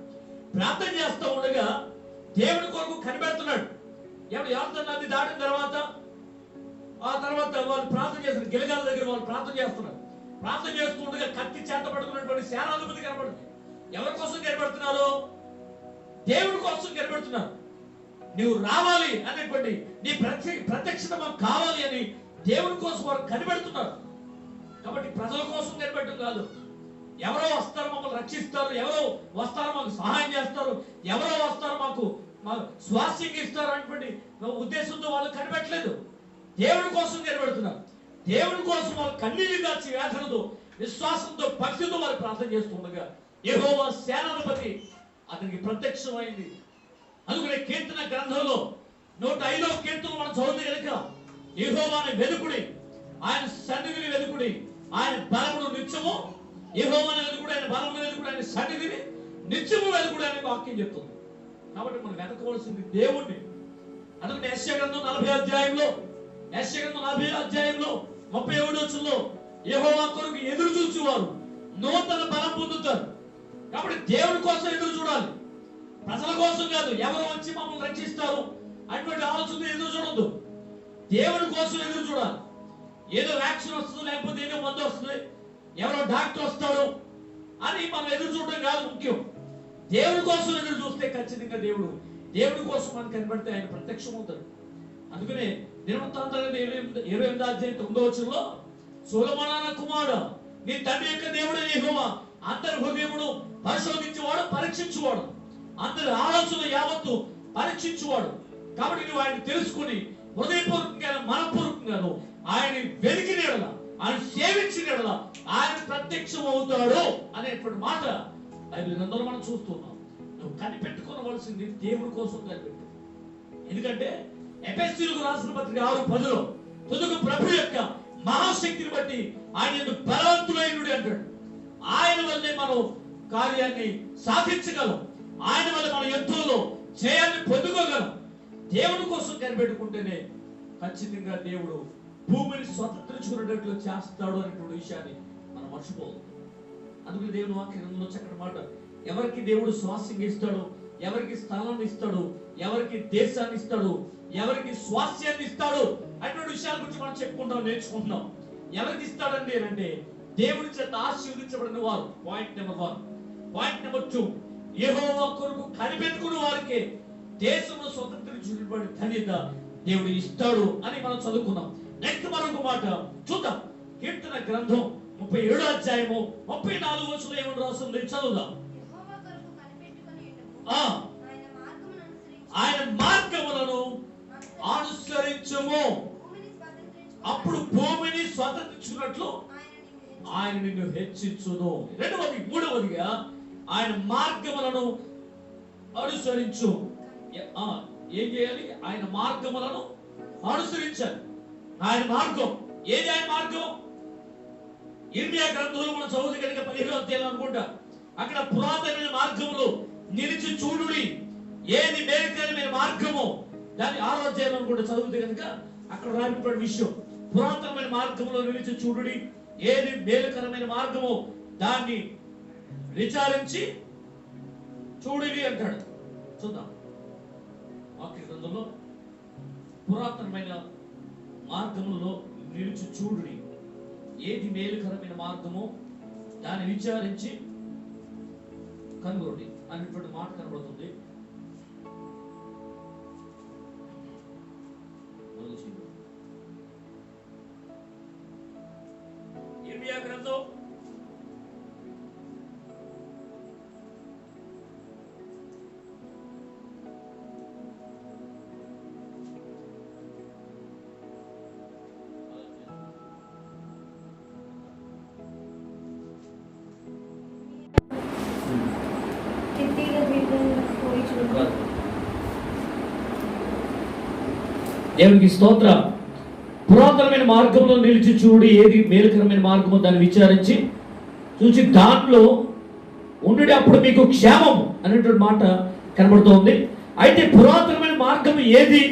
ప్రార్థన చేస్తూ ఉండగా దేవుడి కొరకు కనిపెడుతున్నాడు. యోర్దాను నది దాటిన తర్వాత వాళ్ళు ప్రార్థన చేస్తారు. గిల్గాల దగ్గర వాళ్ళు ప్రార్థన చేస్తున్నారు. ప్రార్థన చేస్తూ ఉండగా కత్తి చేత పడుతున్నటువంటి సేనాధిపతి కనబడుతుంది. ఎవరి కోసం కనబడుతున్నారు? దేవుడి కోసం కనబడుతున్నారు. నువ్వు రావాలి అనేటువంటి నీ ప్రత్యక్షత మాకు కావాలి అని దేవుడి కోసం వారు కనిపెడుతున్నారు. కాబట్టి ప్రజల కోసం కనిపెట్టడం కాదు. ఎవరో వస్తారు మమ్మల్ని రక్షిస్తారు, ఎవరో వస్తారు మాకు సహాయం చేస్తారు, ఎవరో వస్తారు మాకు స్వాస్థ్యం ఇస్తారు అనేటువంటి ఉద్దేశంతో వాళ్ళు కనిపెట్టలేదు. దేవుడి కోసం కనిపెడుతున్నారు. దేవుడి కోసం వాళ్ళు కన్నీళ్లు కాచి వేదనతో విశ్వాసంతో భక్తితో వారు ప్రార్థన చేస్తుండగా యెహోవా సేనాధిపతి అతనికి ప్రత్యక్షమైంది. అందుకనే కీర్తన గ్రంథంలో 105వ కీర్తన మనం చదివితే కనుక యెహోవాని వెలుకుడి, ఆయన సన్నిధిని వెలుకుడి, ఆయన బలమును నిత్యము, యెహోవాని వెలుకుడి, ఆయన బలమును వెలుకుడి, ఆయన సన్నిధిని నిత్యము వెలుకుడి అనే వాక్యం చెప్తుంది. కాబట్టి మనం వెతకవలసింది దేవుణ్ణి. అందుకని యెషయా గ్రంథం 40వ అధ్యాయంలో 37వ వచనంలో యెహోవా కొరకు ఎదురు చూసేవారు నూతన బలం పొందుతారు. కాబట్టి దేవుడి కోసం ఎదురు చూడాలి, ప్రజల కోసం కాదు. ఎవరు వచ్చి మమ్మల్ని రక్షిస్తారు అటువంటి ఆలోచన ఎదురు చూడొద్దు. దేవుడి కోసం ఎదురు చూడాలి. ఏదో వ్యాక్సిన్ వస్తుంది, లేకపోతే ఏదో మందు వస్తుంది, ఎవరో డాక్టర్ వస్తాడు అని మనం ఎదురు చూడడం కాదు ముఖ్యం. దేవుడి కోసం ఎదురు చూస్తే ఖచ్చితంగా దేవుడి కోసం మనం కనబడితే ఆయన ప్రత్యక్షం అవుతాడు. అందుకనే దినవృత్తాంతాలు 28వ అధ్యాయం 9వ వచనంలో సొలొమోను కుమారుడా, నీ తండ్రి యొక్క దేవుడు యెహోవా అందరి హృదయమును పరిశోధించేవాడు, పరీక్షించువాడు, అందరి ఆలోచన యావత్తు పరీక్షించువాడు. కాబట్టి నువ్వు ఆయన తెలుసుకుని హృదయపూర్వకంగా మనపూర్వకంగాను ఆయన వెలికిన ఎడల, ఆయన సేవించిన ఎడల ఆయన ప్రత్యక్షం అవుతాడు అనేటువంటి మాట బైబిల్ గ్రంథంలో మనం చూస్తున్నాం. నువ్వు కనిపెట్టుకోవలసింది దేవుడి కోసం కనిపెట్టు. ఎందుకంటే ఎఫెసీయులకు రాసిన పత్రిక 6:10లో తుదకు ప్రభు యొక్క మహాశక్తిని బట్టి ఆయన బలవంతుడైనడు అంటాడు. ఆయన వల్లే మనం కార్యాన్ని సాధించగలం. ఆయన వల్ల మన యుద్ధంలో జయాన్ని పొందుకోగలం. దేవుడి కోసం కనిపెట్టుకుంటేనే ఖచ్చితంగా దేవుడు భూమిని స్వతంత్రించుకునేటట్లు చేస్తాడు అనేటువంటి విషయాన్ని మనం మర్చిపోదు. అందుకే దేవుని వాక్యంలో చక్కటి మాట, ఎవరికి దేవుడు స్వాస్థ్యం ఇస్తాడు, ఎవరికి స్థానాన్ని ఇస్తాడు, ఎవరికి దేశాన్ని ఇస్తాడు, ఎవరికి స్వాస్థ్యాన్ని ఇస్తాడు అటువంటి విషయాల గురించి మనం చెప్పుకుంటాం, నేర్చుకుంటున్నాం. ఎవరికి ఇస్తాడండి అంటే దేవుడి చేత ఆశీర్వదించబడిన వారు. Point number 1. పాయింట్ నెంబర్ 2, యెహోవా కొరకు కనిపెట్టుకున్న వారికి దేశంలో స్వతంత్రించబడిన ధన్యత దేవుడు ఇస్తాడు అని మనం చదువుకున్నాం. నెక్స్ట్ మరొక మాట చూద్దాం. కీర్తన గ్రంథం 37వ అధ్యాయము 34వ వచనం ఏమని రాస్తుంది చదువుదాం. ఆయన మార్గములను అనుసరించుము, అప్పుడు భూమిని స్వతంత్రించుకున్నట్లు ఆయన నిన్ను హెచ్చించును. మూడవదిగా ఆయన మార్గములను అనుసరించు. ఏం చేయాలి? ఆయన మార్గములను అనుసరించాలి. ఆయన మార్గం ఏది? ఆయన మార్గం ఇర్మియా గ్రంథంలో మనం చదువుతే కనుక 15వ అధ్యాయం అనుకుంటా, అక్కడ పురాతనమైన మార్గములు నిలిచి చూడుడి, ఏది మేలుకరమైన మార్గము, దాన్ని 6వ అధ్యాయం అనుకుంటా చదివితే కనుక అక్కడ రాబడిన విషయం, పురాతనమైన మార్గంలో నిలిచి చూడుడి, ఏది మేలుకరమైన మార్గము దాన్ని విచారించి చూడివి అంటాడు. చూద్దాం వాక్య గ్రంథంలో పురాతనమైన మార్గములలో నిలిచి చూడుడి, ఏది మేలుకరమైన మార్గమో దాన్ని విచారించి కనుగొండి అనేటువంటి మాట కనబడుతుంది. ఇర్మియా గ్రంథం 8 దేవునికి స్తోత్రం. పురాతనమైన మార్గంలో నిలిచి చూడు, ఏది మేలుకరమైన మార్గమో దాన్ని విచారించి చూసి దాంట్లో ఉండి అప్పుడు మీకు క్షేమం అనేటువంటి మాట కనబడుతోంది. అయితే పురాతనమైన మార్గం ఏది,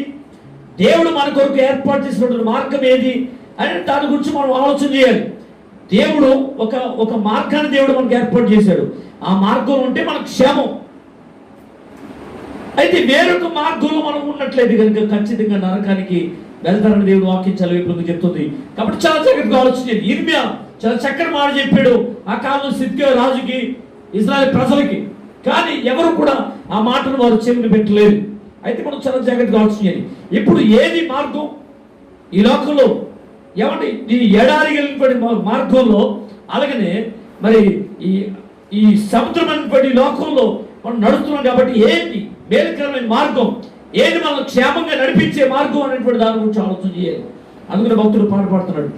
దేవుడు మన కొరకు ఏర్పాటు చేసినటువంటి మార్గం ఏది అని దాని గురించి మనం ఆలోచన చేయాలి. దేవుడు ఒక మార్గాన్ని దేవుడు మనకు ఏర్పాటు చేశాడు. ఆ మార్గం ఉంటే మనకు క్షేమం. అయితే వేరొక మార్గంలో మనం ఉన్నట్లయితే కనుక ఖచ్చితంగా నరకానికి వెళ్తారని దేవుడు వాక్యం చదివింపులకు చెప్తుంది. కాబట్టి చాలా చక్కగా ఆలోచన చేయండి. ఇర్మియా చాలా చక్కని మాట చెప్పాడు ఆ కాలంలో సిద్కియా రాజుకి, ఇశ్రాయేలు ప్రజలకి. కానీ ఎవరు కూడా ఆ మాటను వారు చెవిని పెట్టలేదు. అయితే మనం చాలా జాగ్రత్తగా ఆలోచన చేయాలి. ఇప్పుడు ఏది మార్గం ఈ లోకంలో? ఏమంటే ఈ ఎడారి వెళ్ళినటువంటి మార్గంలో, అలాగనే మరి ఈ సముద్రమైనటువంటి లోకంలో మనం నడుస్తున్నాం. కాబట్టి ఏంటి మేలుకరమైన మార్గం, ఏది మనం క్షేమంగా నడిపించే మార్గం అనేటువంటి దాని గురించి ఆలోచన చేయాలి. అందుకని భక్తుడు పాట పాడుతున్నాడు,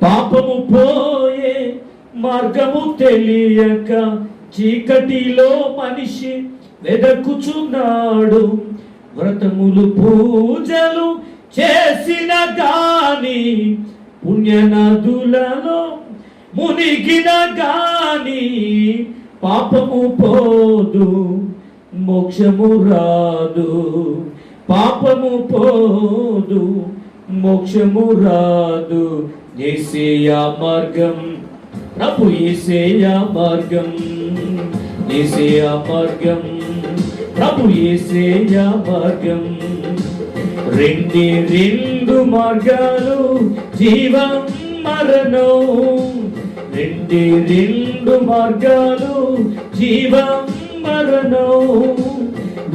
పాపము పోయే మార్గము తెలియక చీకటిలో మనిషి వెదకుచున్నాడు, వ్రతములు పూజలు చేసిన గాని పుణ్యనదులలో మునిగిన గాని పాపము పోదు మోక్షము రాదు, పాపము పోదు మోక్షము రాదు. యేసయ్య మార్గం, ప్రభు యేసయ్య మార్గం, యేసయ్య మార్గం, ప్రభు యేసయ్య మార్గం. రెండు మార్గాలు జీవం మరణం, రెండు మార్గాలు జీవం మరణం,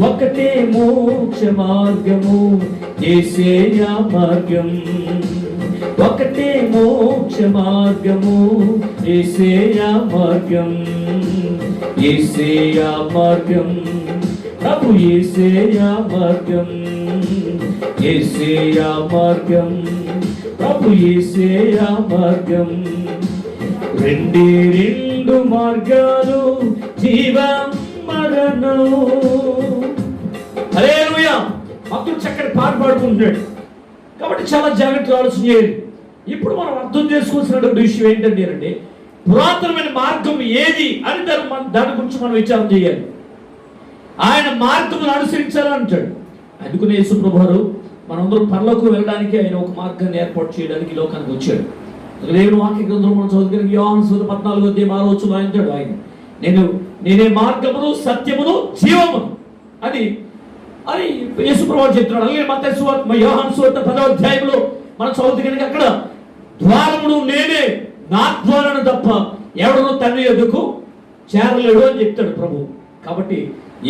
ఒకటే మోక్ష మార్గము యేసయ్య మార్గం, ఒకటే మోక్ష మార్గము యేసయ్య మార్గం, యేసయ్య మార్గం, ప్రభు యేసయ్య మార్గం, యేసయ్య మార్గం, ప్రభు యేసయ్య మార్గం. రెండు మార్గాలు జీవం మరణం. హల్లెలూయా. భక్తుడు చక్కటి పాట పాడుకుంటున్నాడు. కాబట్టి చాలా జాగ్రత్తగా ఆలోచన చేయాలి. ఇప్పుడు మనం అర్థం చేసుకోవాల్సినటువంటి విషయం ఏంటంటే అంటే పురాతనమైన మార్గం ఏది అని దాని గురించి మనం విచారం చేయాలి. ఆయన మార్గమును అనుసరించాలంటాడు. అందుకనే యేసు ప్రభువారు మనందరం పరలోకం వెళ్ళడానికి ఆయన ఒక మార్గాన్ని ఏర్పాటు చేయడానికి లోకానికి వచ్చాడు. దేవుని వాక్య గ్రంథంలో మనం చదువుకుని యోహాను సువార్త 14:6 అంటాడు ఆయన, నేనే మార్గమును సత్యమును జీవమును అది యేసు ప్రభువు చెప్తున్నాడు. అలాగే మత్తయి సువార్త యోహాను సువార్త 10వ మనం చదువుకుని అక్కడ ద్వారమును నేనే, నా ద్వారాను తప్ప ఎవడను తండ్రి యొద్దకు చేరలేడు అని చెప్తాడు ప్రభు. కాబట్టి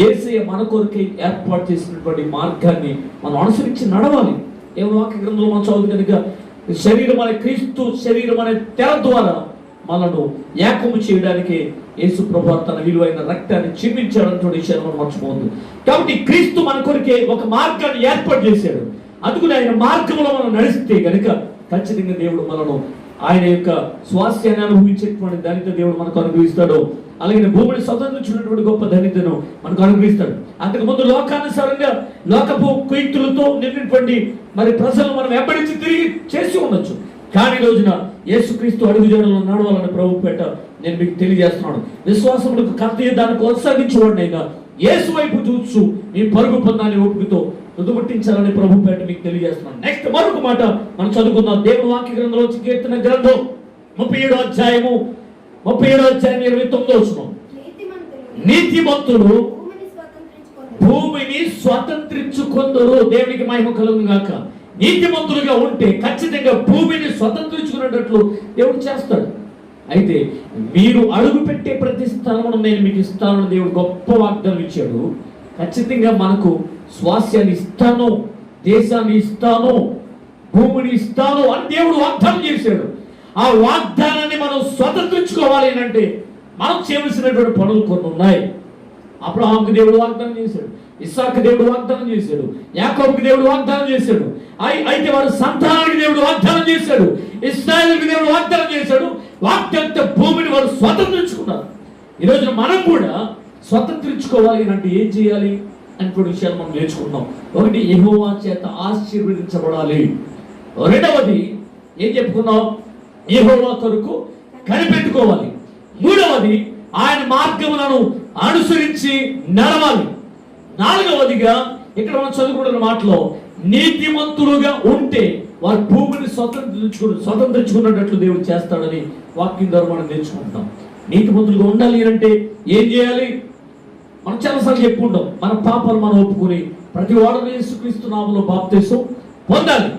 యేసయ్య మన కొరకే ఏర్పాటు చేసినటువంటి మార్గాన్ని మనం అనుసరించి నడవాలి. దేవుని వాక్య గ్రంథంలో మనం చదువు కనుక శరీరం అనే క్రీస్తు శరీరం అనే తెర ద్వారా మనను ఏకము చేయడానికి యేసు ప్రభువు తన విలువైన రక్తాన్ని చిందించాడన్న విషయాన్ని మనం మర్చిపోవద్దు. కాబట్టి క్రీస్తు మన కొరకే ఒక మార్గాన్ని ఏర్పాటు చేశాడు. అందుకని ఆయన మార్గంలో మనం నడిస్తే కనుక ఖచ్చితంగా దేవుడు మనను ఆయన యొక్క స్వాస్థ్యాన్ని అనుభవించేటువంటి ధన్యత దేవుడు మనకు అనుభవిస్తాడు. అలాగే భూమిని స్వతంత్రించినటువంటి గొప్ప ధన్యతను మనకు అనుభవిస్తాడు. అంతకుముందు లోకానుసారంగా లోకపు కుయుక్తులతో నిండినటువంటి మరి ప్రజలు మనం వెంబడించి తిరిగి చేసి ఉండొచ్చు. కానీ రోజున యేసుక్రీస్తు అడుగుజాడలో నడవాలని ప్రభు పేట నేను మీకు తెలియజేస్తున్నాను. విశ్వాసములకు కర్తయ్య దాన్ని కొనసాగించేవాడిని అయినా యేసు వైపు చూస్తూ మీ పరుగు పొందాలని ఓపికతో రుదుముట్టించాలని ప్రభు పేట మీకు తెలియజేస్తున్నాను. నెక్స్ట్ మరొక మాట మనం చదువుకుందాం. దేవుని వాక్య గ్రంథంలో కీర్తన గ్రంథం 37వ అధ్యాయం 29వ నీతిమంతులు భూమిని స్వతంత్రించుకొందురు. దేవునికి మహిమ కలుగును గాక. నీతిమంతులుగా ఉంటే ఖచ్చితంగా భూమిని స్వతంత్రించుకునేటట్లు దేవుడు చేస్తాడు. అయితే మీరు అడుగు పెట్టే ప్రతి స్థలమును నేను మీకు ఇస్తానని దేవుడు గొప్ప వాగ్దానం ఇచ్చాడు. ఖచ్చితంగా మనకు స్వాస్యాన్ని ఇస్తాను, దేశాన్ని ఇస్తాను, భూమిని ఇస్తాను అని దేవుడు వాగ్దానం చేశాడు. ఆ వాగ్దానాన్ని మనం స్వతంత్రించుకోవాలి అంటే మనం చేయవలసినటువంటి పనులు కొన్ని ఉన్నాయి. అబ్రహాముకు దేవుడు వాగ్దానం చేశాడు, ఇస్సాకు దేవుడు వాగ్దానం చేశాడు, యాకోబుకి దేవుడు వాగ్దానం చేశాడు. అయితే వారి సంతానానికి దేవుడు వాగ్దానం చేశాడు, ఇశ్రాయేలుకి దేవుడు వాగ్దానం చేశాడు. వాగ్దాన భూమిని వారు స్వతంత్రించుకున్నారు. ఈరోజు మనం కూడా స్వతంత్రించుకోవాలి అంటే ఏం చేయాలి అని కూడా విషయాలు మనం నేర్చుకున్నాం. ఒకటి, యెహోవా చేత ఆశీర్వదించబడాలి. రెండవది ఏం చెప్పుకున్నాం? యెహోవా కొరకు కనిపెట్టుకోవాలి. మూడవది, ఆయన మార్గములను అనుసరించి నడవాలి. నాలుగవదిగా ఇక్కడ మనం చదువుకున్న మాటలో నీతిమంతులుగా ఉంటే వారి భూమిని స్వతంత్రించుకున్నట్లు దేవుడు చేస్తాడని వాక్యం ద్వారా మనం నేర్చుకుంటాం. నీతిమంతులుగా ఉండాలి అంటే ఏం చేయాలి? మనం చాలాసార్లు చెప్పుకుంటాం, మన పాపాలు మనం ఒప్పుకొని ప్రతి వాడు యేసుక్రీస్తు నామములో బాప్తిసం పొందాలి.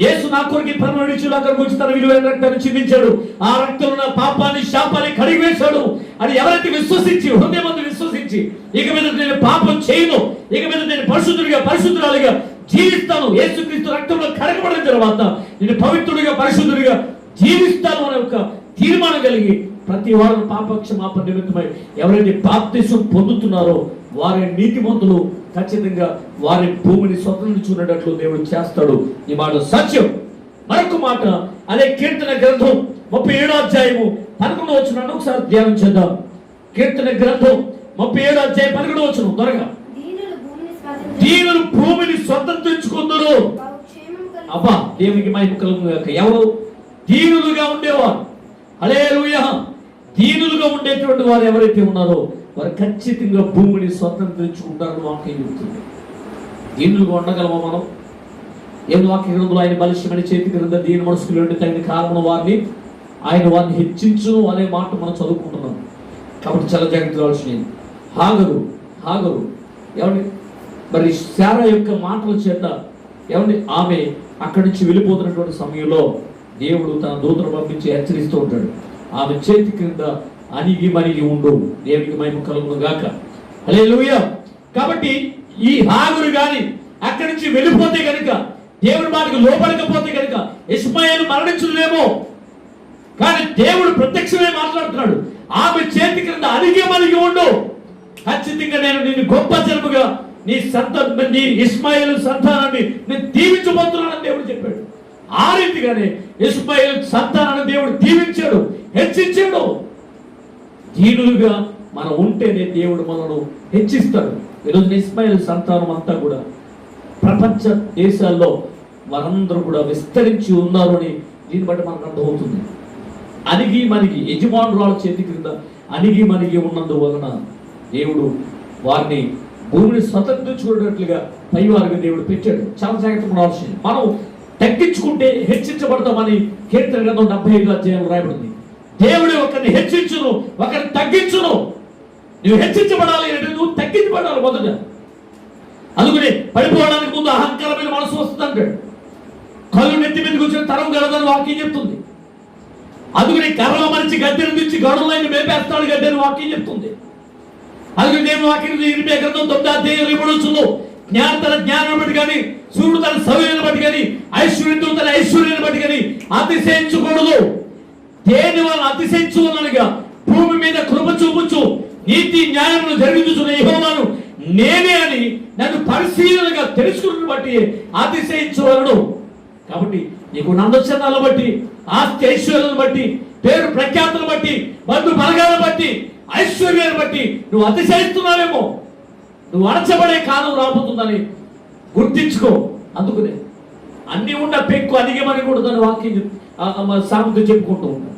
యేసు నా కొరకు పరమేశ్వరుడు అక్కడికి వచ్చి తన విలువైన రక్తాన్ని చిందించాడు, ఆ రక్తంలో నా పాపాన్ని శాపాన్ని కడిగివేశాడు అని ఎవరైతే విశ్వసించి, హృదయమందు విశ్వసించి, ఇక మీద నేను పాపం చేయను, ఇక మీద నేను పరిశుద్ధురాలిగా జీవిస్తాను, యేసుక్రీస్తు రక్తంలో కడగబడిన తర్వాత నేను పవిత్రుడిగా పరిశుద్ధుడిగా జీవిస్తాను అనే ఒక తీర్మానం కలిగి ప్రతి వారు పాపక్షమాపణ నిమిత్తమై ఎవరైతే బాప్తిసం పొందుతున్నారో వారి నీతిమంతులు ఖచ్చితంగా వారి భూమిని స్వతంత్రించుకునేటట్లు దేవుడు చేస్తాడు. ఈ మాట సత్యం. మరొక మాట, అదే కీర్తన గ్రంథం 37వ అధ్యాయము 11వ వచనాన్ని ఒకసారి ధ్యానం చేద్దాం. కీర్తన గ్రంథం 37వ అధ్యాయం 11వ వచనం త్వరగా. దీనులు భూమిని స్వతంత్రించుకుందరు. అబ్బా, దేవునికి మహిమ కలుగును గాక. ఎవరు దీనులుగా ఉండేవారు? హల్లెలూయా. దీనులుగా ఉండేటువంటి వారు ఎవరైతే ఉన్నారో వారు ఖచ్చితంగా భూమిని స్వతంత్రించుకుంటారని వాక్యం చెబుతుంది. దీనులుగా ఉండగలమా మనం? ఏం వాక్య గ్రంథంలో ఆయన బలిష్టమైన చేతి క్రింద దీని మనసుకులు తగిన కారణం వారిని హెచ్చించును అనే మాట మనం చదువుకుంటున్నాం. కాబట్టి చాలా జాగ్రత్తగా ఆలోచన. హాగరు ఏమండి, మరి శారా యొక్క మాటల చేత ఏమండి ఆమె అక్కడి నుంచి వెళ్ళిపోతున్నటువంటి సమయంలో దేవుడు తన దూతను పంపించి హెచ్చరిస్తూ ఉంటాడు, ఆమె చేతి క్రింద అణిగి మణిగి ఉండు. దేవునికి మహిమ కలుగును గాక. హల్లెలూయా. కాబట్టి ఈ హాగరు గాని అక్కడి నుంచి వెళ్ళిపోతే కనుక, దేవుడి మాటకు లోపడకపోతే కనుక ఇష్మాయేలు మరణించలేమో. కానీ దేవుడు ప్రత్యక్షమే మాట్లాడుతున్నాడు, ఆమె చేతి క్రింద అణిగి మణిగి ఉండు, ఖచ్చితంగా నేను నిన్ను గొప్ప జనముగా నీ ఇష్మాయేలు సంతానాన్ని నేను దీవించబోతున్నానని దేవుడు చెప్పాడు. ఆ రీతిగానే ఇష్మాయేలు సంతానాన్ని దేవుడు దీవించాడు, హెచ్చించాడు. దీనులుగా మనం ఉంటేనే దేవుడు మనను హెచ్చిస్తాడు. ఈరోజు ఇష్మాయేలు సంతానం అంతా కూడా ప్రపంచ దేశాల్లో వారందరూ కూడా విస్తరించి ఉన్నారు అని దీన్ని బట్టి మనకు అర్థమవుతుంది. అణిగి మణిగి యజమానురాల చేతి క్రింద అణిగి మణిగి ఉన్నందువలన దేవుడు వారిని భూమిని స్వతంత్రించుకునేటట్లుగా పైవారుగా దేవుడు పెట్టాడు. చాలా జాగ్రత్తగా ఉండాల్సింది. మనం తగ్గించుకుంటే హెచ్చించబడతామని కీర్తన గ్రంథం 75వ అధ్యాయంలో రాయబడింది. దేవుడు ఒకరిని హెచ్చించును, ఒకరిని తగ్గించును. నువ్వు హెచ్చించబడాలి అంటే నువ్వు తగ్గించబడాలి మొదట. అందుకని పడిపోవడానికి ముందు అహంకారమైన మనసు వస్తుంది అంటాడు. కళ్ళు నెత్తి మీదకి వచ్చిన తరం గలదని వాక్యం చెప్తుంది. అందుకని కర్రలో మనిషి గద్దెను తెచ్చి గడువులో మేపేస్తాడు గడ్డని వాక్యం చెప్తుంది. అందుకని నేను వాక్యం 8వ గ్రంథం 9వ అధ్యాయం 23 తన జ్ఞానం బట్టి కానీ, సూర్యుడు తన సౌర్యాన్ని బట్టి కానీ, ఐశ్వర్యంతో తన ఐశ్వర్యాన్ని బట్టి కానీ అతిశయించకూడదు. దేని వల్ల అతిశయించుకున్నానుగా భూమి మీద కృప చూపుచు నీతి న్యాయమును జరిగించున్న యెహోవాను నేనే అని నన్ను పరిశీలనగా తెలుసుకున్న బట్టి అతిశయించవలను. కాబట్టి నీకు నందచనాలను బట్టి, ఆస్తి ఐశ్వర్యాలను బట్టి, పేరు ప్రఖ్యాతులను బట్టి, బంధు బలగాలను బట్టి, ఐశ్వర్యాన్ని బట్టి నువ్వు అతిశయిస్తున్నావేమో. నువ్వు అణచబడే కాలం రాబోతుందని గుర్తించుకో. అందుకనే అన్ని ఉన్న పెక్కు అణిగమని కూడా దాని వాక్యం సామెత చెప్పుకుంటూ ఉంటాం.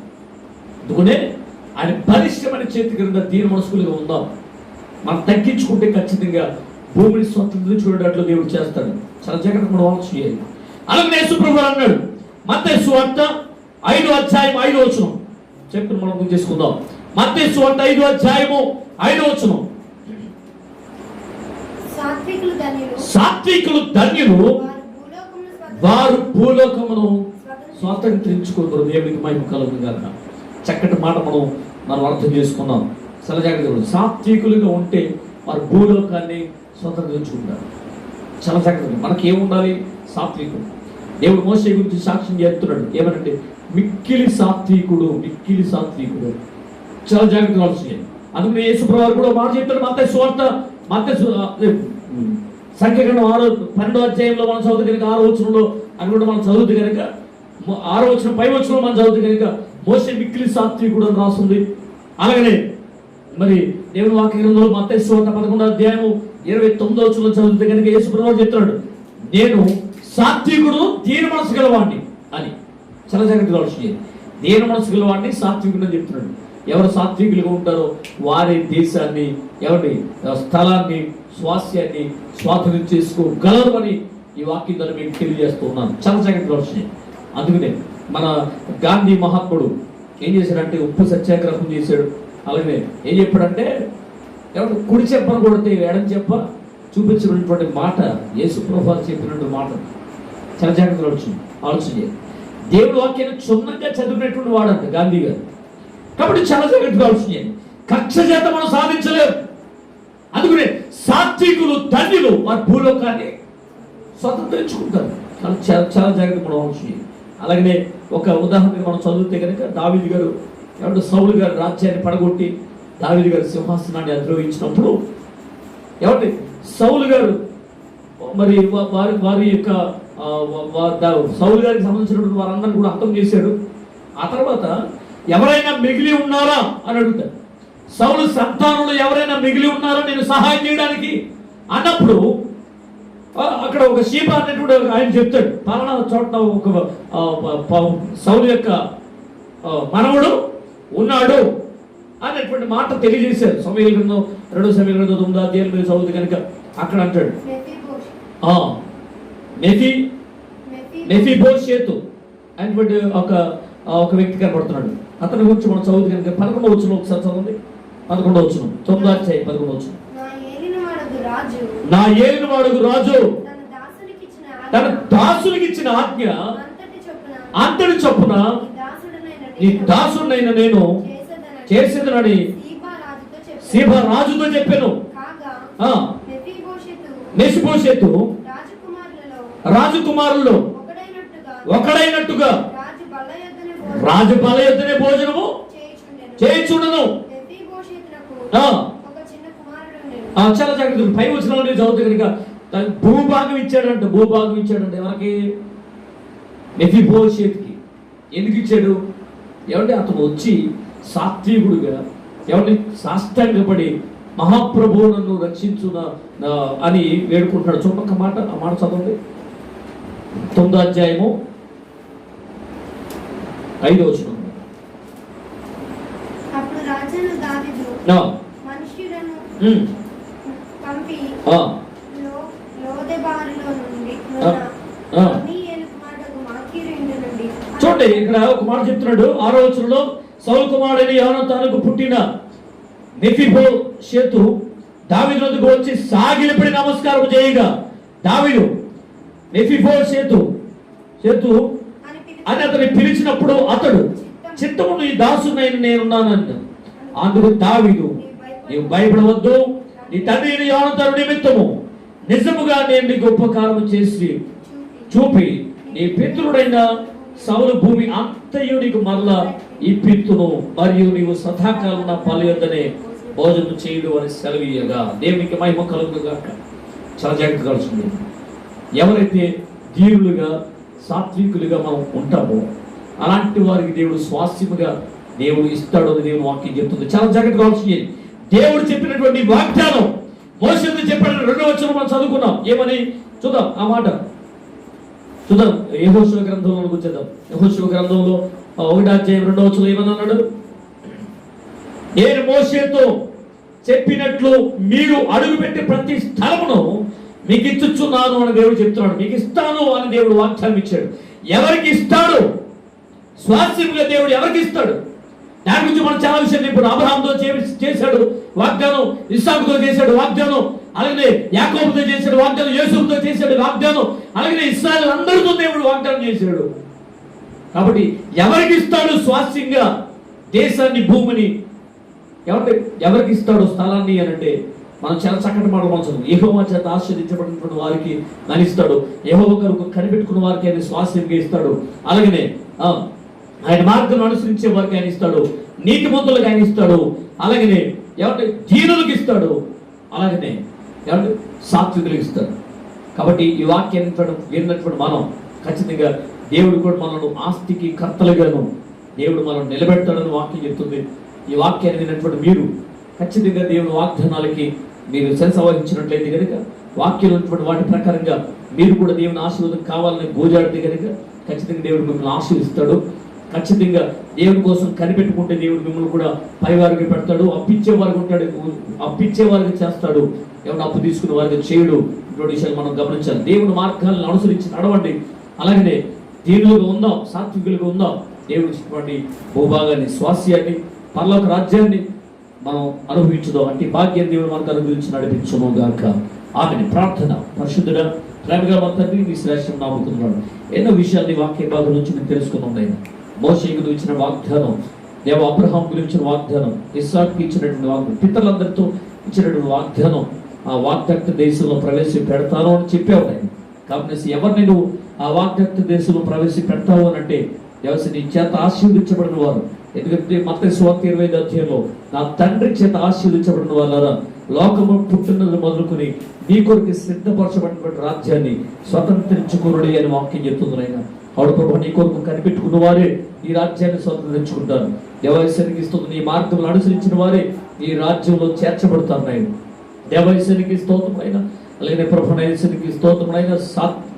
అందుకనే ఆయన బలిష్టమైన చేతి క్రింద దీని మనసుకులుగా ఉందాం. మనం తగ్గించుకుంటే ఖచ్చితంగా భూమిని స్వతంత్రించుకునేటట్లు దేవుడు చేస్తాడు. చాలా జాగ్రత్తగా మనం ఆలోచన చేయాలి. అలాగే యేసుప్రభువు అన్నాడు మత్తయి సువార్త 5వ అధ్యాయం 5వ వచనం చెప్పి మనం గుర్తు చేసుకుందాం. మత్తయి సువార్త 5వ అధ్యాయము 5వ వచనం. సాత్వికులు ధన్యులు, వారు భూలోకమును స్వాతంత్రించుకుంటారు. దేవునికి మహిమ కలుగును గాక. చక్కటి మాట మనం అర్థం చేసుకున్నాం. చాలా జాగ్రత్తగా సాత్వికులుగా ఉంటే వారు భూలోకాన్ని స్వతంత్రించుకుంటారు. చాలా జాగ్రత్తగా మనకి ఏముండాలి? సాత్వికుడు. దేవుడు మోషే గురించి సాక్ష్యం చేస్తున్నాడు. ఏమనంటే మిక్కిలి సాత్వికుడు, మిక్కిలి సాత్వికుడు. చాలా జాగ్రత్తగా ఆలోచించాలి. అందుకని యేసుప్రభువు కూడా మాట చెప్తాడు. మత్తయి సువార్త, సంఖ్యాకాండం 12వ అధ్యాయంలో మనం చదువుతుంది కనుక 6వ వచనంలో అని కూడా మనం చదువుతుంది కనుక 6వ వచనం పై వచనంలో మనం చదువుతుంది కనుక మోషే మిక్కిలి సాత్వికుడు అని రాస్తుంది. అలాగనే మరి దేవుని వాక్య గ్రంథంలో మత్తయి సువార్త 11వ అధ్యాయము 29వ వచనంలో చదువుతుంది కనుక యేసుప్రభువు చెప్తున్నాడు, నేను సాత్వికుడు, దీన మనసు గలవాడిని అని. చాలా జాగ్రత్తగా ఆలోచించాలి. దీన మనసు గలవాడిని సాత్వికుడు అని చెప్తున్నాడు. ఎవరు సాత్వికులుగా ఉంటారో వారి దేశాన్ని, ఎవరి స్థలాన్ని, స్వాస్థ్యాన్ని స్వాధీనం చేసుకోగలరు అని ఈ వాక్యం ద్వారా మీకు తెలియజేస్తూ ఉన్నాను. చాలా జాగ్రత్తగా ఆలోచించాలి. అందుకనే మన గాంధీ మహాత్ముడు ఏం చేశాడంటే ఉప్పు సత్యాగ్రహం చేశాడు. అలాగే ఏం చెప్పాడంటే ఎవరు కుడి చెప్పను కొడితే ఎడం చెప్ప చూపించినటువంటి మాట యేసుప్రభువు చెప్పినటువంటి మాట. చాలా జాగ్రత్తగా ఆలోచించాలి. దేవుడి వాక్యాన్ని క్షుణ్ణంగా చదివినటువంటి వాడంట గాంధీ గారు. కాబట్టి చాలా జాగ్రత్తగా ఆలోచించాలి. కక్ష చేత మనం సాధించలేము. అందుకనే సాత్వికులు ధన్యులు, వారి భూలోకాన్ని స్వతంత్రించుకుంటారు. చాలా జాగ్రత్తగా మనం ఆలోచించాలి. అలాగనే ఒక ఉదాహరణకి మనం చదివితే కనుక దావీదు గారు ఎవరు సౌలు గారు రాజ్యాన్ని పడగొట్టి దావీదు గారు సింహాసనాన్ని అధిరోహించినప్పుడు ఎవరి సౌలు గారు మరి వారి యొక్క సౌలు గారికి సంబంధించినటువంటి వారందరినీ కూడా అంతం చేశాడు. ఆ తర్వాత ఎవరైనా మిగిలి ఉన్నారా అని అడుగుతాడు. సౌలు సంతానంలో ఎవరైనా మిగిలి ఉన్నారా నేను సహాయం చేయడానికి అన్నప్పుడు అక్కడ ఒక షీబా అనేటువంటి ఆయన చెప్తాడు, పలానా చోట ఒక సౌలు యొక్క మనవడు ఉన్నాడు అనేటువంటి మాట తెలియజేశారు. సమయాల గ్రంథం 2 సమయాల గ్రంథం 9వ అధ్యాయం మీరు చదువుతుంది కనుక అక్కడ అంటాడు మెఫీబోషెతు అనేటువంటి ఒక వ్యక్తి కనబడుతున్నాడు. అతని గురించి మనం చదువుతుంది కనుక 11వ వచనం ఒకసారి చదవండి. 11వ వచనం 9వ అధ్యాయం 11వ వచనం. నా ఏలినవాడుగు రాజు తన దాసునికి ఇచ్చిన ఆజ్ఞ అంతటి చొప్పున నీ దాసుడైన నేను చేసేదనని సీబా రాజుతో చెప్పాను. మెఫీబోషెతు రాజకుమారుల్లో ఒకడైనట్టుగా రాజు బల యొద్దనే భోజనము చేయుచుండును. చాలా జాగ్రత్త. పై వచనంలో చదువుతుంది కనుక భూభాగం ఇచ్చాడంట. భూభాగం ఇచ్చాడంటే ఎవరికి? మెఫీబోషెతుకి. ఎందుకు ఇచ్చాడు? ఏమంటే అతను వచ్చి సాత్వికుడుగా ఎవరిని సాష్టాంగపడి మహాప్రభువు నన్ను రక్షించున అని వేడుకుంటున్నాడు. చూడొక్క మాట, ఆ మాట చదవండి. 9వ అధ్యాయము 5వ వచనం. చూడండి ఇక్కడ ఒక మాట చెప్తున్నాడు. 6వ వచనంలో సౌలు కుమారుడైన యోనాతానుకు పుట్టిన మెఫీబోషెతు దావీదు వద్దకు వచ్చి సాగిలపడి నమస్కారం చేయగా దావీదు మెఫీబోషెతు అని అతన్ని పిలిచినప్పుడు అతడు చిత్తమును ఈ దాసునైన నేనున్నానని. అందుకు దావీదు నీవు భయపడవద్దు, నీ తండ్రి యోనాతాను నిమిత్తము నిజముగా నేను నీకు ఉపకారం చేసి చూపి నీ పితరుడైన సౌలు భూమి అంతయు నీకు మరలా ఇప్పిత్తును, మరియు నీవు సదాకాలం నా బల యొద్దనే భోజనం చేయుడు అని సెలవీయగా. దేవునికి మహిమ కలుగుగాక. చాలా జాగ్రత్తగా ఆలోచించండి. ఎవరైతే ధీరులుగా సాత్వికులుగా మనం ఉంటామో అలాంటి వారికి దేవుడు స్వాస్థ్యముగా దేవుడు ఇస్తాడు అని దేవుడు వాక్యం చెప్తుంది. చాలా జాగ్రత్తగా ఆలోచించండి. దేవుడు చెప్పినటువంటి వాగ్దానం మోషేతో చెప్పిన 2వ వచనం మనం చదువుకున్నాం. ఏమని చూద్దాం ఆ మాట. చూద్దాం యెహోషువ గ్రంథంలో కూర్చేద్దాం. యెహోషువ గ్రంథంలో 1వ అధ్యాయం 2వ వచనం ఏమన్నాడు? నేను మోషేతో చెప్పినట్లు మీరు అడుగుపెట్టి ప్రతి స్థలమును మీకు ఇచ్చుచున్నాను అని దేవుడు చెప్తున్నాడు. మీకు ఇస్తాను అని దేవుడు వాగ్దానం ఇచ్చాడు. ఎవరికి ఇస్తాడు? స్వాస్థ్యముగా దేవుడు ఎవరికి ఇస్తాడు? దాని గురించి మనం చాలా విషయాలు ఇప్పుడు అబ్రహాముతో చేశాడు వాగ్దానం, ఇస్సాకుతో చేశాడు వాగ్దానం, అలాగే యాకోబుతో చేశాడు వాగ్దానం, యోసేపుతో చేశాడు వాగ్దానం, అలాగే ఇశ్రాయేలు అందరితో దేవుడు వాగ్దానం చేశాడు. కాబట్టి ఎవరికి ఇస్తాడు స్వాస్థ్యంగా దేశాన్ని, భూమిని? ఎవరికి ఇస్తాడు స్థలాన్ని అని అంటే మనం చాలా చక్కటి మాట పంచడం. యెహోవా చేత ఆశీర్వదించబడినటువంటి వారికి ఆయన ఇస్తాడు, యెహోవా కొరకు కనిపెట్టుకున్న వారికి ఆయన స్వాస్థ్యంగా ఇస్తాడు. అలాగనే ఆయన మార్గం అనుసరించే వారికి ఆయన ఇస్తాడు, నీతిమంతులకు ఆయన ఇస్తాడు, అలాగనే ఎవరి దీనులకు ఇస్తాడు, అలాగనే ఎవరి సాత్వికులకు ఇస్తాడు. కాబట్టి ఈ వాక్యాన్ని విన్నటువంటి మనం ఖచ్చితంగా దేవుడు కూడా మనల్ని ఆస్తికి కర్తలుగాను దేవుడు మనం నిలబెడతాడని వాక్యం చెప్తుంది. ఈ వాక్యాన్ని విన్నటువంటి మీరు ఖచ్చితంగా దేవుడు వాగ్దానాలకి మీరు సెన్స్ వహించినట్లయితే కనుక, వాక్యం ఉన్నటువంటి వాటి ప్రకారంగా మీరు కూడా దేవుని ఆశీర్వాదం కావాలని గోజాడితే కనుక ఖచ్చితంగా దేవుడు మిమ్మల్ని ఆశీర్వదిస్తాడు. ఖచ్చితంగా దేవుడి కోసం కనిపెట్టుకుంటే దేవుడు మిమ్మల్ని కూడా పైవారికి పెడతాడు, అప్పించేవారికి ఉంటాడు, అప్పించేవారికి చేస్తాడు, ఎవరు అప్పు తీసుకునే వారికి చేయడు. ఇటువంటి విషయాలు మనం గమనించాలి. దేవుని మార్గాలను అనుసరించి నడవండి, అలాగనే దీనులుగా ఉందాం, సాత్వికులుగా ఉందాం. దేవుడు ఇచ్చినటువంటి భూభాగాన్ని, స్వాస్యాన్ని, పరలోక రాజ్యాన్ని మనం అనుభవించుదాం. అంటే భాగ్యం దేవుడు మనకు అనుభవించి నడిపించును గాక. ఆమెని ప్రార్థన. పరిశుద్ధుడ ప్రేమగా మన తండ్రి నీ శ్రేష్టం నాముతున్నాడు. ఎన్నో విషయాన్ని వాక్య భాగం నుంచి మేము తెలుసుకున్నాం. నేను మోషేకు ఇచ్చిన వాగ్దానం, దేవ అబ్రహాం గురించి వాగ్దానం, ఇస్సాకుకి ఇచ్చినటువంటి వాగ్దానం, పితరులందరితో ఇచ్చినటువంటి వాగ్దానం, ఆ వాగ్దత్త దేశంలో ప్రవేశపెడతాను అని చెప్పావు నేను. కాబట్టి ఎవరిని నువ్వు ఆ వాగ్దత్త దేశంలో ప్రవేశపెడతావు అని అంటే ఎవరి నీ చేత ఆశీర్వదించబడిన వారు. ఎందుకంటే మత్తయి సువార్త 20వ అధ్యాయంలో నా తండ్రి చేత ఆశీర్వదించబడిన వాళ్ళారా లోకము పుట్టినది మొదలుకొని నీ కొరకు సిద్ధపరచబడినటువంటి రాజ్యాన్ని స్వతంత్రించుకోరుడి అని వాక్యం చెప్తుంది. ఆయన ఆవిడ ప్రభు నీ కొరకు కనిపెట్టుకున్న వారే ఈ రాజ్యాన్ని స్వతంత్రించుకుంటారు. దేవాలయానికి ఇస్తుంది నీ మార్గంలో అనుసరించిన వారే ఈ రాజ్యంలో చేర్చబడతారు. ఆయన దేవాలయానికి స్తోత్రమైన, అలాగే ప్రభునికి స్తోత్రమైన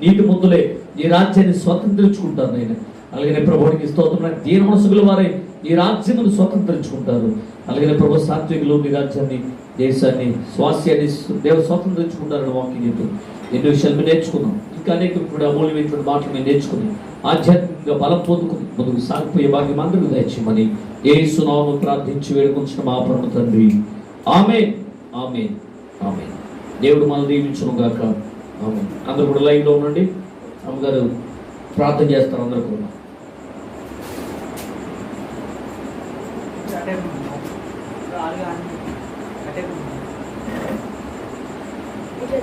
నీటి ముందులే ఈ రాజ్యాన్ని స్వతంత్రించుకుంటారు. ఆయన అలాగే ప్రభునికి స్తోత్రమైన దీన మనసుల వారే ఈ రాజ్యమును స్వతంత్రించుకుంటారు. అలాగే ప్రభు సాత్వికులు ఈ రాజ్యాన్ని, దేశాన్ని, స్వాస్యాన్ని దేవ స్వతంత్రించుకుంటారని వాక్యం చెప్తుంది. ఎన్నో విషయాలు మేము నేర్చుకున్నాం. ఇంకా అనేక అమూల్యమైనటువంటి మాటలు మేము నేర్చుకుని ఆధ్యాత్మికంగా బలం పొందుకుని ముందుకు సాగిపోయే భాగ్యం అందరికీ దయచేయమని యేసు నామమున ప్రార్థించి వేడుకొంచున్న మా పరమ తండ్రి. ఆమేన్, ఆమేన్, ఆమేన్. దేవుడు మనల్ని దీవించును గాక. ఆమేన్. అందరూ కూడా లైన్లో ఉండండి. అమ్మగారు ప్రార్థన చేస్తారు. అందరూ కూడా అంటే